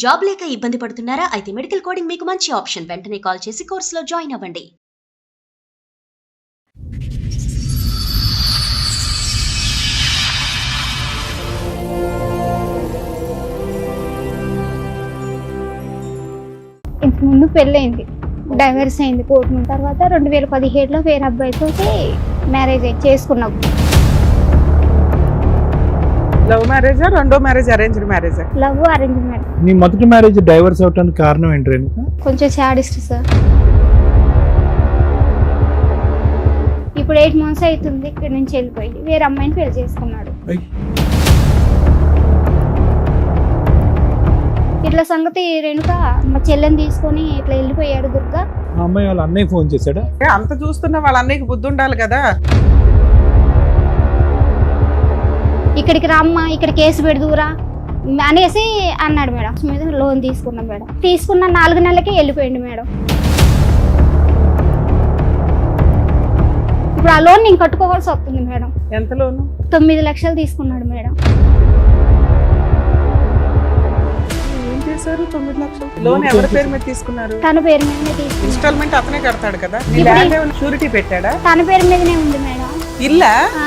Job లేక ఇబ్బంది పడుతున్నారా? అయితే మెడికల్ కోడింగ్ మీకు మంచి ఆప్షన్. వెంటనే కాల్ చేసి కోర్సులో జాయిన్ అవ్వండి. ఇంతకు ముందు పెళ్ళయింది, డైవర్స్ అయింది కోర్టు నుంచి. తర్వాత 2017లో వేరే అబ్బాయితో మ్యారేజ్ చేసుకున్నాం. లవ్ మ్యారేజా, రెండో మ్యారేజ్ అరేంజ్డ్ మ్యారేజా? Love arrange marriage. నీ మొదటి మ్యారేజ్ డైవర్స్ అవడానికి కారణం ఏంటి రేణుక? కొంచెం సాడిస్ట్ సార్. ఇప్పుడు 8 months అవుతుంది ఇక్కడ నుంచి వెళ్ళిపోయి వేరే అమ్మాయిని పెళ్లి చేసుకున్నాడు. ఇట్లా సంగతి రేణుక మా చెల్లెని తీసుకొని ఇట్లా వెళ్ళిపోయాడు దుర్గా. ఆ అమ్మాయి వాళ్ళ అన్నయ్య ఫోన్ చేశాడా? అంత చూస్తున్నా వాళ్ళ అన్నయ్యకి బుద్ధి ఉండాలి కదా. ఇక్కడికి రామ్మా, ఇక్కడ కేసు పెడుదురా అనేసి అన్నాడు మేడం. మీద లోన్ తీసుకున్నాం మేడం. తీసుకున్న 4 నెలలకే వెళ్ళిపోయింది మేడం. ఇప్పుడు ఆ లోన్ నేను కట్టుకోవాల్సి వస్తుంది మేడం. ఎంత లోను? 9 లక్షలు తీసుకున్నాడు మేడం. ఏం చేశారు? 9 లక్షలు లోన్ ఎవరి పేరు మీద తీసుకున్నారు? తన పేరు మీదనే తీసుకున్నాడు. ఇన్స్టాల్మెంట్ అతనే కడతాడు కదా. నీ ఇప్పుడు ల్యాండ్ ఏమైనా షూరిటీ పెట్టాడా? తన పేరు మీదనే ఉంది మేడం. ఇల్లా? ఆ,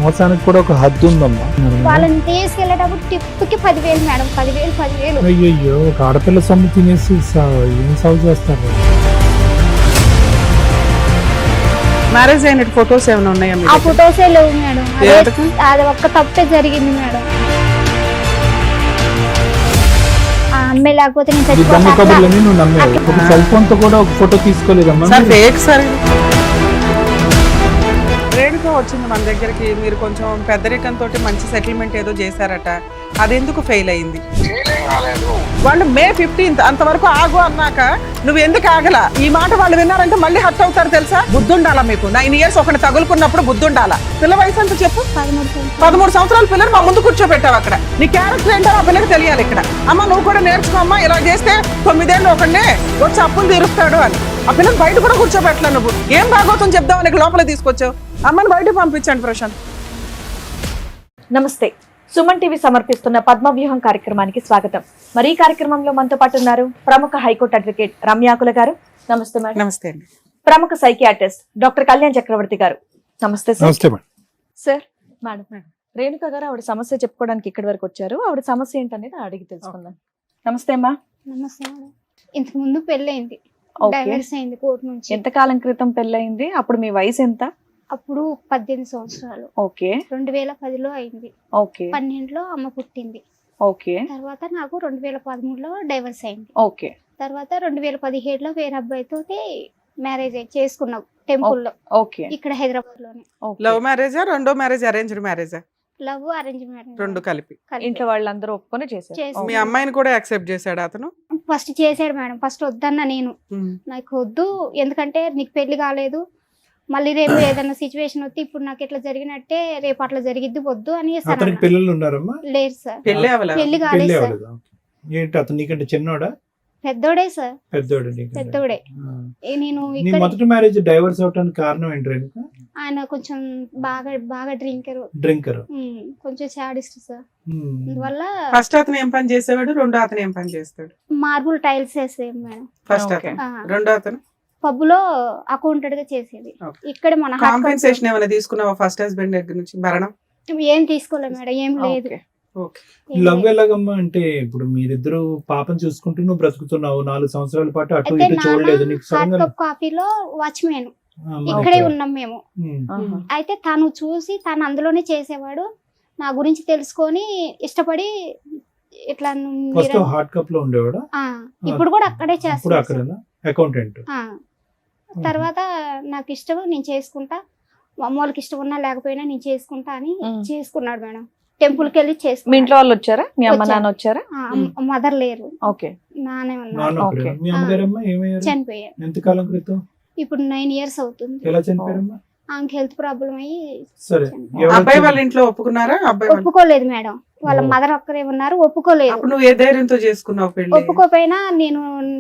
మోసానికి కూడా ఒక హద్దు ఉందమ్మా. వాళ్ళని తీసుకెళ్లేటప్పుడు టిప్కి 10,000 మేడం. 10,000 అయ్యో, ఒక ఆడపిల్ల సొమ్ము తినేసి ఏం సాగు చేస్తారు? మ్యారేజ్ అయిన ఫొటోస్ ఏమైనా ఉన్నాయా? ఆ ఫొటోసే లేవు మేడం. ఎందుకు? అది ఒక్క తప్పే జరిగింది మేడం. ఆ అమ్మాయి లేకపోతే నేను ఈ దొంగ చచ్చిపోతా. కబుర్లని నువ్వు నమ్మావు. ఒక సెల్ ఫోన్ తో కూడా ఒక ఫోటో తీసుకోలేదమ్మా. Sir fake sir. రేణుక వచ్చింది మన దగ్గరికి. మీరు కొంచెం పెద్దరికంతో మంచి సెటిల్మెంట్ ఏదో చేశారట, అది ఎందుకు ఫెయిల్ అయింది? వాళ్ళు May 15th అంతవరకు ఆగు అన్నాక నువ్వు ఎందుకు ఆగల? ఈ మాట వాళ్ళు విన్నారంటే మళ్ళీ హర్ట్ అవుతారు తెలుసా? బుద్ధి ఉండాలా మీకు? 9 years ఒకటి తగులుకున్నప్పుడు బుద్ధి ఉండాలా? పిల్ల వయసు ఎంత చెప్పు? 13 సంవత్సరాల పిల్లలు మా ముందు కూర్చోబెట్టావు. అక్కడ నీ క్యారెక్టర్ ఏంటో ఆ పిల్లకి తెలియాలి. ఇక్కడ అమ్మ నువ్వు కూడా నేర్చుకో అమ్మా, ఇలా చేస్తే 9 ఏళ్ళు ఒకడే వచ్చి అప్పులు తీరుస్తాడు అని. ఆ పిల్లలు బయట కూడా కూర్చోబెట్టలే. నువ్వు ఏం బాగోతుందని చెప్దామని లోపల తీసుకొచ్చావు. అమ్మని బయట పంపించండి ప్రశాంత్. నమస్తే, సుమన్ టీవీ సమర్పిస్తున్న పద్మవ్యూహం కార్యక్రమానికి స్వాగతం. మరి ఈ కార్యక్రమంలో మనతో పాటు ఉన్నారు ప్రముఖ హైకోర్టు అడ్వకేట్ రమ్యాకుల గారు. నమస్తే మేడం. నమస్తే అండి. ప్రముఖ సైకియాట్రిస్ట్ డాక్టర్ కళ్యాణ్ చక్రవర్తి గారు. నమస్తే సార్. నమస్తే మేడం. సార్, మేడం రేణుక గారు ఆవిడ సమస్య చెప్పుకోవడానికి ఇక్కడి వరకు వచ్చారు. ఆవిడ సమస్య ఏంటనేది అడిగి తెలుసుకుందాం. నమస్తే అమ్మా. నమస్తే మేడం. ఇంతకు ముందు పెళ్ళయింది, ఓకే. డైవర్స్ అయింది కోర్టు నుంచి. ఎంతకాలం క్రితం పెళ్ళయింది? అప్పుడు మీ వయసు ఎంత? అప్పుడు 18 సంవత్సరాలు. ఓకే 2010లో అయింది. ఓకే 12లో అమ్మ పుట్టింది. ఓకే తర్వాత నాకు 2013లో డైవర్స్ అయింది. ఓకే తర్వాత 2017లో వేరే అబ్బాయితో మ్యారేజ్ చేసుకున్నాం టెంపుల్ లో, ఓకే ఇక్కడ హైదరాబాద్ లోనే. లవ్ మ్యారేజా, రెండో మ్యారేజ్ అరేంజ్డ్ మ్యారేజా? Love arrange marriage. రెండు కలిపి. ఇంట్లో వాళ్ళందరూ ఒప్పుకొని చేశారు. మీ అమ్మాయిని కూడా యాక్సెప్ట్ చేశాడు అతను? ఫస్ట్ చేసాడు మేడం. ఫస్ట్ వద్దన్నా నేను, నాకు వద్దు, ఎందుకంటే నీకు పెళ్లి కాలేదు, మళ్ళీ రేపు ఏదైనా సిచ్యువేషన్ వస్తే ఇప్పుడు నాకు ఇట్లా జరిగినట్టే రేపు అట్లా జరిగిద్ది, వద్దు అని అతనికి పిల్లలు ఉన్నారమ్మా? లేదు సార్, పెళ్లి అవ్వలేదు. పెళ్లి పెళ్లి కాలేదు సార్. అవ్వలేదు. ఏంటి అతను నీకంటే చిన్నోడా? పెద్దోడే సార్, పెద్దోడు నీకంటే? పెద్దోడే. నేను నీ ఇక్కడ మొదటి మ్యారేజ్ డైవర్స్ అవడానికి కారణం ఏంటి రేణుక? ఆయన కొంచెం బాగా డ్రింకర్, కొంచెం సాడిస్ట్ సార్. అందువల్ల ఫస్ట్ అతను ఏం పని చేసేవాడు, రెండో అతను ఏం పని చేస్తాడు? మార్బుల్ టైల్స్ వేసేది మేడం. First okay. అతను, రెండో అతను పబ్ లో అకౌంటెంట్ గా చేసేది. ఓకే. ఇక్కడ మన కాంపెన్సేషన్ ఏమైనా తీసుకున్నావా ఫస్ట్ హస్బెండ్ దగ్గర నుంచి? భరణం ఏం తీసుకోలేదు మేడం, ఏం లేదు. ఓకే. ఓకే. ఏం లవ్ లేదు. ఎలాగమ్మా అంటే ఇప్పుడు మీరిద్దరు పాపం చూసుకుంటూ నువ్వు బ్రతుకుతున్నావు 4 సంవత్సరాల పాటు, అటు అయితే ఇటు చూడలేదు నీకు హాట్ సడన్ గా. కప్ కాఫీలో వాచ్మెన్ ఓకే. ఇక్కడే ఉన్నాం మేము. ఆహా. అయితే తను చూసి తను అందులోనే చేసేవాడు. నా గురించి తెలుసుకొని ఇష్టపడి ఇట్లా ఫస్ట్ హాట్ కప్ లో ఉండేవాడా? ఇప్పుడు కూడా అక్కడే అప్పుడు చేస్తాడు. అక్కడనా అకౌంటెంట్? తర్వాత నాకు ఇష్టం, నేను చేసుకుంటా, మా అమ్మ వాళ్ళకి ఇష్టం ఉన్నా లేకపోయినా నేను చేసుకుంటా అని చేసుకున్నాడు మేడం. టెంపుల్ కి వెళ్ళి మీ చేసుకున్నాడు. ఇంట్లో వాళ్ళు వచ్చారా? మీ అమ్మ వచ్చారు. నాన్న వచ్చారా? మదర్ లేరు, ఓకే. నానే ఉన్నారు, నాన్న ఓకే. ఒక్కడే. మీ అమ్మగారమ్మా ఏమయ్యారు? చనిపోయారు. ఎంతకాలం క్రితం? ఇప్పుడు 9 years అవుతుంది. ఎలా చనిపోయారమ్మా? ఆమెకి హెల్త్ ప్రాబ్లం అయ్యి సరే, చనిపోయారు. ఎవరు అబ్బాయి వాళ్ళ ఇంట్లో ఒప్పుకున్నారా? అబ్బాయి వాళ్ళ- ఒప్పుకోలేదు మేడం. వాళ్ళ ఓ. మదర్ ఒక్కరే ఉన్నారు, ఒప్పుకోలేదు. అప్పుడు నువ్వు ఏ ధైర్యంతో చేసుకున్నావు పెళ్లి? ఒప్పుకోపోయినా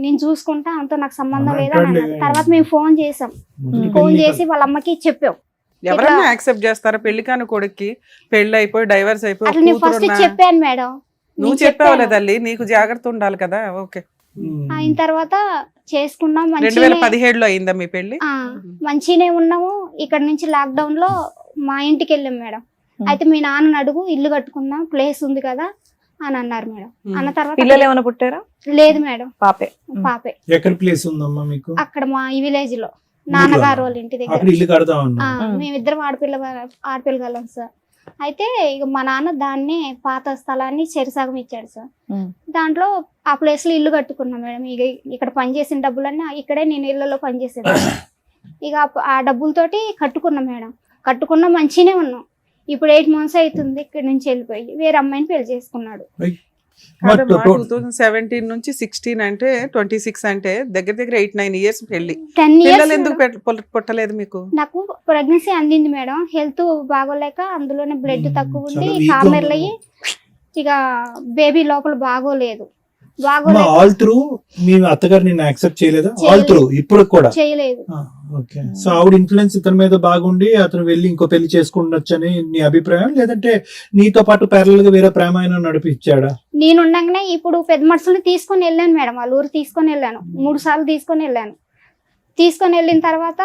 నేను చూసుకుంటా, అంతా నాకు సంబంధం అమ్మ లేదని అంటాడులే. అన్నారు. తర్వాత మేము ఫోన్ చేసాం, మొదటి ఫోన్ పెళ్లి చేసి వాళ్ళ అమ్మకి చెప్పాం. ఎవరన్నా యాక్సెప్ట్ చేస్తారా? పెళ్లి కాని కొడుక్కి పెళ్లి అయిపోయి డైవర్స్ అయిపోయి అట్లా నేను ఫస్ట్ చెప్పాను మేడం. నువ్వు చెప్పావులే తల్లి, నీకు జాగ్రత్త ఉండాలి కదా. ఓకే. అయిన తర్వాత చేసుకున్నాం, 2017లో అయిందా మీ పెళ్లి? మంచిగానే ఉన్నాము. ఇక్కడ నుంచి లాక్డౌన్ లో మా ఇంటికి వెళ్ళాం మేడం. అయితే మీ నాన్నని అడుగు, ఇల్లు కట్టుకుందాం, ప్లేస్ ఉంది కదా అని అన్నారు మేడం. అన్న తర్వాత పిల్లలు ఏమైనా పుట్టారా? లేదు మేడం, పాపే. పాపే. ఎక్కడ ప్లేస్ ఉందమ్మా మీకు? అక్కడ మా ఈ విలేజ్ లో నాన్నగారు వాళ్ళ ఇంటి దగ్గర. అక్కడ ఇల్లు కడతా ఉన్నా. మేమిద్దరం ఆడపిల్లగలం సార్. అయితే ఇక మా నాన్న దాన్ని పాత స్థలాన్ని చెరిసగం ఇచ్చాడు సార్. దాంట్లో ఆ ప్లేస్ లో ఇల్లు కట్టుకున్నాం మేడం. ఇక ఇక్కడ పనిచేసిన డబ్బులన్నీ ఇక్కడే నేను ఇళ్లలో పనిచేసేది. ఇక ఆ డబ్బులతోటి కట్టుకున్నాం మేడం. కట్టుకున్నా మంచిగానే ఉన్నాం. ఇప్పుడు 8 months అవుతుంది ఇక్కడ నుంచి వెళ్ళిపోయి వేరే అమ్మాయిని పెళ్లి చేసుకున్నాడు. 2017 నుంచి 16 అంటే 26 అంటే దగ్గర దగ్గర 8-9 years పెళ్లి. 10 years పిల్లలు ఎందుకు పుట్టలేదు మీకు? నాకు ప్రెగ్నెన్సీ అందింది మేడం. హెల్త్ బాగోలేక అందులోనే బ్లడ్ తక్కువ ఉండి చాలా weak కామెర్లు అయ్యి ఇక బేబీ లోపల బాగోలేదు. ఆల్ త్రూ మీ అత్తగారు నిన్ను యాక్సెప్ట్ చేయలేదా? ఆల్ త్రూ ఇప్పుడు కూడా చేయలేదు. ఓకే. సో ఆవిడ ఇన్ఫ్లుయెన్స్ ఇతని మీద బాగుండి అతను వెళ్ళి ఇంకో పెళ్లి చేసుకుండొచ్చని నీ అభిప్రాయం, లేదంటే నీతో పాటు ప్యారలల్ గా వేరే ప్రేమాయణ నడిపించాడా? నేను ఉండగానే ఇప్పుడు పెద్ద మనుషుల్ని తీసుకొని వెళ్ళాను మేడం. వాళ్ళ ఊరు తీసుకొని వెళ్ళాను. 3 సార్లు తీసుకొని వెళ్ళాను. తీసుకొని వెళ్ళిన తర్వాత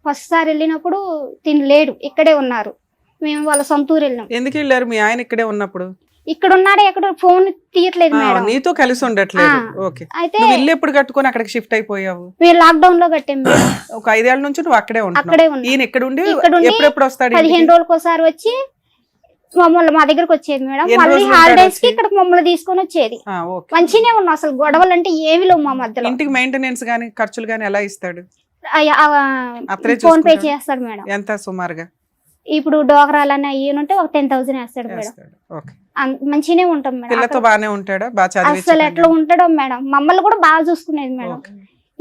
ఫస్ట్ సారి వెళ్ళినప్పుడు తినలేడు, ఇక్కడే ఉన్నారు. మేము వాళ్ళ సొంత ఊరు వెళ్ళాం. ఎందుకు వెళ్ళారు? మీ ఆయన ఇక్కడే ఉన్నప్పుడు ఇక్కడ ఉన్నాడే, ఎక్కడ ఫోన్ తీయట్లేదు మేడం. నీతో కలిసి ఉండట్లేదు. ఓకే. అయితే ఇల్లు ఎప్పుడు కట్టుకొని అక్కడికి షిఫ్ట్ అయిపోయావు? మేము లాక్డౌన్ లో కట్టాం మేడం. ఒక 5 ఏళ్ల నుంచి నువ్వు అక్కడే అక్కడే ఉన్నావు. ఈయన ఇక్కడ ఉండి ఇక్కడుండి ఎప్పుడెప్పుడు వస్తాడు? 15 రోజులకు ఒకసారి వచ్చి మమ్మల్ని మా దగ్గరకు వచ్చేది మేడం. ఎన్ని మళ్ళీ రోజులు హాలిడేస్ ఉంటాడు కి ఇక్కడ మమ్మల్ని తీసుకొని వచ్చేది. ఓకే. మంచిగానే ఉన్నాం. అసలు గొడవలు అంటే ఏమి లేవు మా మధ్యలో. ఇంటికి మెయింటెనెన్స్ గానీ ఖర్చులు గానీ ఎలా ఇస్తాడు? అత్తరే ఫోన్ పే చూసుకుంటాడా? చేస్తాడు మేడం. ఎంత సుమారుగా? ఇప్పుడు డోకరాలన్నీ అయ్యి ఒక 10,000 వేస్తాడు మేడం. ఓకే. మంచిగానే ఉంటాం మేడం. పిల్లతో బానే ఉంటాడా? బాగా అసలు ఎట్లా ఉంటాడో మేడం. మమ్మల్ని కూడా బాగా చూసుకునేది మేడం.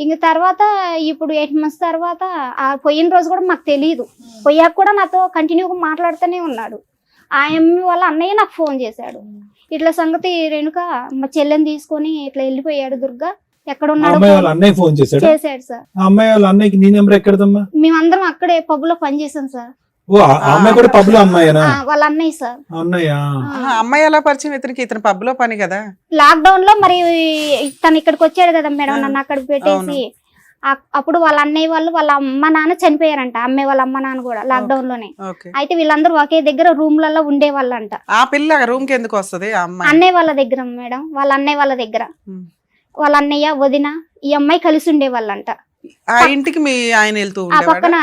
ఇంక తర్వాత ఇప్పుడు 8 months తర్వాత ఆ పోయిన రోజు కూడా మాకు తెలియదు. పోయాక కూడా నాతో కంటిన్యూగా మాట్లాడుతూనే ఉన్నాడు. ఆ అమ్మ వాళ్ళ అన్నయ్య నాకు ఫోన్ చేశాడు. ఇట్లా సంగతి రేణుక మా చెల్లెని తీసుకొని ఇట్లా వెళ్ళిపోయాడు దుర్గా, ఎక్కడ ఉన్నాడు అన్నయ్య ఫోన్ చేశాడు సార్. అమ్మాయి వాళ్ళ అన్నయ్యకి నీ నెంబర్ ఎక్కడదమ్మా? మేమందరం అక్కడే పబ్ లో పనిచేసాం సార్. ఓ అమ్మాయి కూడా పబ్ లో అమ్మాయినా? వాళ్ళ అన్నయ్య సార్. అన్నయ్య. అమ్మాయి ఎలా పరిచయం? ఇతను పబ్ లో పని కదా. లాక్డౌన్ లో మరి తను ఇక్కడికి వచ్చాడు కదా మేడం, నన్ను అక్కడికి పెట్టేసి. అప్పుడు వాళ్ళ అన్నయ్య వాళ్ళు వాళ్ళ అమ్మ నాన్న చనిపోయారంట. అమ్మాయి వాళ్ళ అమ్మ నాన్న కూడా లాక్డౌన్ లోనే. అయితే వీళ్ళందరూ ఒకే దగ్గర రూమ్లలో ఉండేవాళ్ళంట. ఆ పిల్ల రూమ్ కి ఎందుకు వస్తుంది? అన్నయ్య వాళ్ళ దగ్గర మేడం. వాళ్ళ అన్నయ్య వాళ్ళ దగ్గర వాళ్ళ అన్నయ్య వదిన ఈ అమ్మాయి కలిసి ఉండేవాళ్ళంట. ఆ ఇంటికి మీ ఆయన వెళ్తూ ఆ పక్కన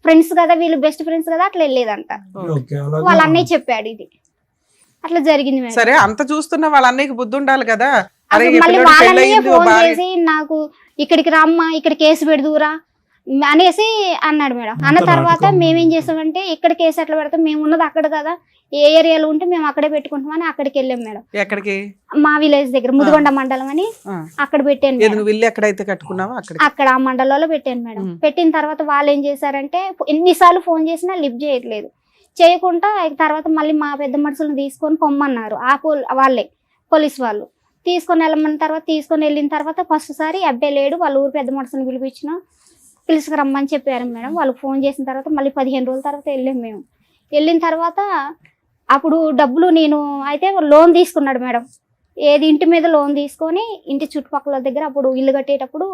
ఫ్రెండ్స్ కదా, వీళ్ళు బెస్ట్ ఫ్రెండ్స్ కదా, అట్లా వెళ్ళేదంట. వాళ్ళ అన్నయ్య చెప్పాడు ఇది అట్లా జరిగింది. సరే, అంత చూస్తున్నా వాళ్ళ అన్నయ్యకి బుద్ధి ఉండాలి కదా. మళ్ళీ వాళ్ళ అన్నయ్య ఫోన్ చేసి నాకు ఇక్కడికి రమ్మా, ఇక్కడ కేసు పెడదురా అనేసి అన్నాడు మేడం. అన్న తర్వాత మేమేం చేసామంటే ఇక్కడ కేసు ఎట్లా పెడతాం, మేము ఉన్నది అక్కడ కదా, ఏ ఏరియాలో ఉంటే మేము అక్కడే పెట్టుకుంటామని అక్కడికి వెళ్ళాం మేడం. ఎక్కడికి? మా విలేజ్ దగ్గర ముదిగొండ మండలం అని అక్కడ పెట్టాను. ఇల్లు ఎక్కడైతే కట్టుకున్నావా అక్కడ ఆ మండలంలో పెట్టాను మేడం. పెట్టిన తర్వాత వాళ్ళు ఏం చేశారంటే ఎన్నిసార్లు ఫోన్ చేసినా లిఫ్ట్ చేయట్లేదు. చేయకుండా తర్వాత మళ్ళీ మా పెద్ద మనుషులను తీసుకొని పొమ్మన్నారు. వాళ్ళే పోలీస్ వాళ్ళు తీసుకొని వెళ్ళమన్న తర్వాత తీసుకొని వెళ్ళిన తర్వాత ఫస్ట్ సారి అబ్బాయి లేడు, వాళ్ళ ఊరు పెద్ద మనుషులను పిలుచుకు రమ్మని చెప్పారు మేడం. వాళ్ళు ఫోన్ చేసిన తర్వాత మళ్ళీ 15 రోజుల తర్వాత వెళ్ళాం మేము. వెళ్ళిన తర్వాత అప్పుడు డబ్బులు నేను అయితే లోన్ తీసుకున్నాడు మేడం. ఏది ఇంటి మీద లోన్ తీసుకొని ఇంటి చుట్టుపక్కల దగ్గర అప్పుడు ఇల్లు కట్టేటప్పుడు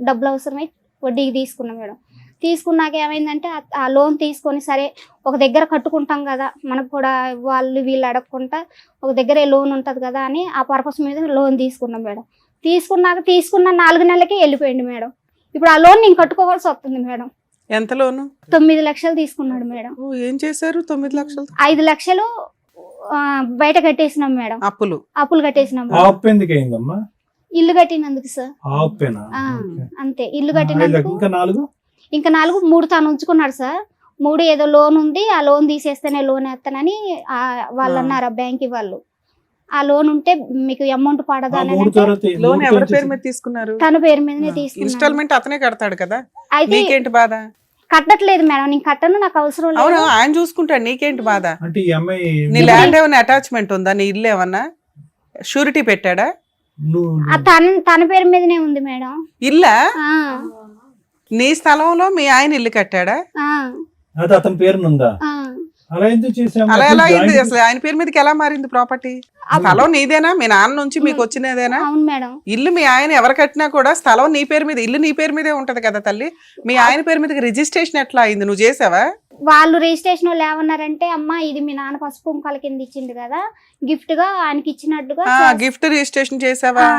డబ్బులు అవసరమై వడ్డీకి తీసుకున్నాం మేడం. తీసుకున్నాక ఏమైందంటే ఆ లోన్ తీసుకొని సరే ఒక దగ్గర కట్టుకుంటాం కదా, మనకు కూడా వాళ్ళు వీళ్ళు అడగకుండా ఒక దగ్గరే లోన్ ఉంటుంది కదా అని ఆ పర్పస్ మీద లోన్ తీసుకున్నాం మేడం. తీసుకున్న 4 నెలలకి వెళ్ళిపోయింది మేడం. ఇప్పుడు ఆ లోన్ నేను కట్టుకోవాల్సి వస్తుంది మేడం. ఎంత లోను? 9 లక్షలు తీసుకున్నాడు మేడం. ఏం చేశారు 9 లక్షలు? 5 లక్షలు బయట కట్టేసినాం మేడం. అప్పులు కట్టేసినాం. ఇల్లు కట్టినందుకు సార్. అంతే, ఇల్లు కట్టినందుకు. ఇంకా 3 తాను ఉంచుకున్నాడు సార్. 3 ఏదో లోన్ ఉంది, ఆ లోన్ తీసేస్తేనే లోన్ వేస్తానని వాళ్ళు అన్నారు ఆ బ్యాంక్ వాళ్ళు. ఆ లోన్ ఉంటే మీకు అమౌంట్ పడదా అని. లోన్ ఎవరి పేరు మీద తీసుకున్నారు? తన పేరు మీదనే తీసుకున్నారు. ఇన్స్టాల్మెంట్ అతనే కడతాడు కదా, అయితే నీకేంటి బాధ? కట్టట్లేదు మేడం, నేను కట్టను, నాకు అవసరం లేదు. ఆయన చూసుకుంటాడు, నీకేంటి బాధ? నీ ల్యాండ్ ఏమైనా అటాచ్మెంట్ ఉందా? నీ ఇల్లు ఏమన్నా షూరిటీ పెట్టాడా? తన పేరు మీదనే ఉంది మేడం. ఇల్లా? నీ స్థలంలో మీ ఆయన ఇల్లు కట్టాడా? అది అతని పేరునుందా? ఆ, అలా ఎందుకు చేసాము? అలా ఎలా అయింది జాయింట్ అసలు? ఆయన పేరు మీదకి ఎలా మారింది ప్రాపర్టీ? స్థలం నీదేనా? మీ నాన్న నుంచి మీకు వచ్చినదేనా? అవును మేడం. ఇల్లు మీ ఆయన ఎవరు కట్టినా కూడా స్థలం నీ పేరు మీద, ఇల్లు నీ పేరు మీదే ఉంటది కదా తల్లి. మీ ఆయన పేరు మీదకి రిజిస్ట్రేషన్ ఎట్లా అయింది? నువ్వు చేసావా? వాళ్ళు రిజిస్ట్రేషన్ వాళ్ళు ఏమన్నారంటే, అమ్మా ఇది మీ నాన్న పసుపు కుంకాల కింద ఇచ్చిండు కదా, గిఫ్ట్ గా ఆయనకి ఇచ్చినట్టుగా గిఫ్ట్ రిజిస్ట్రేషన్ చేసావా?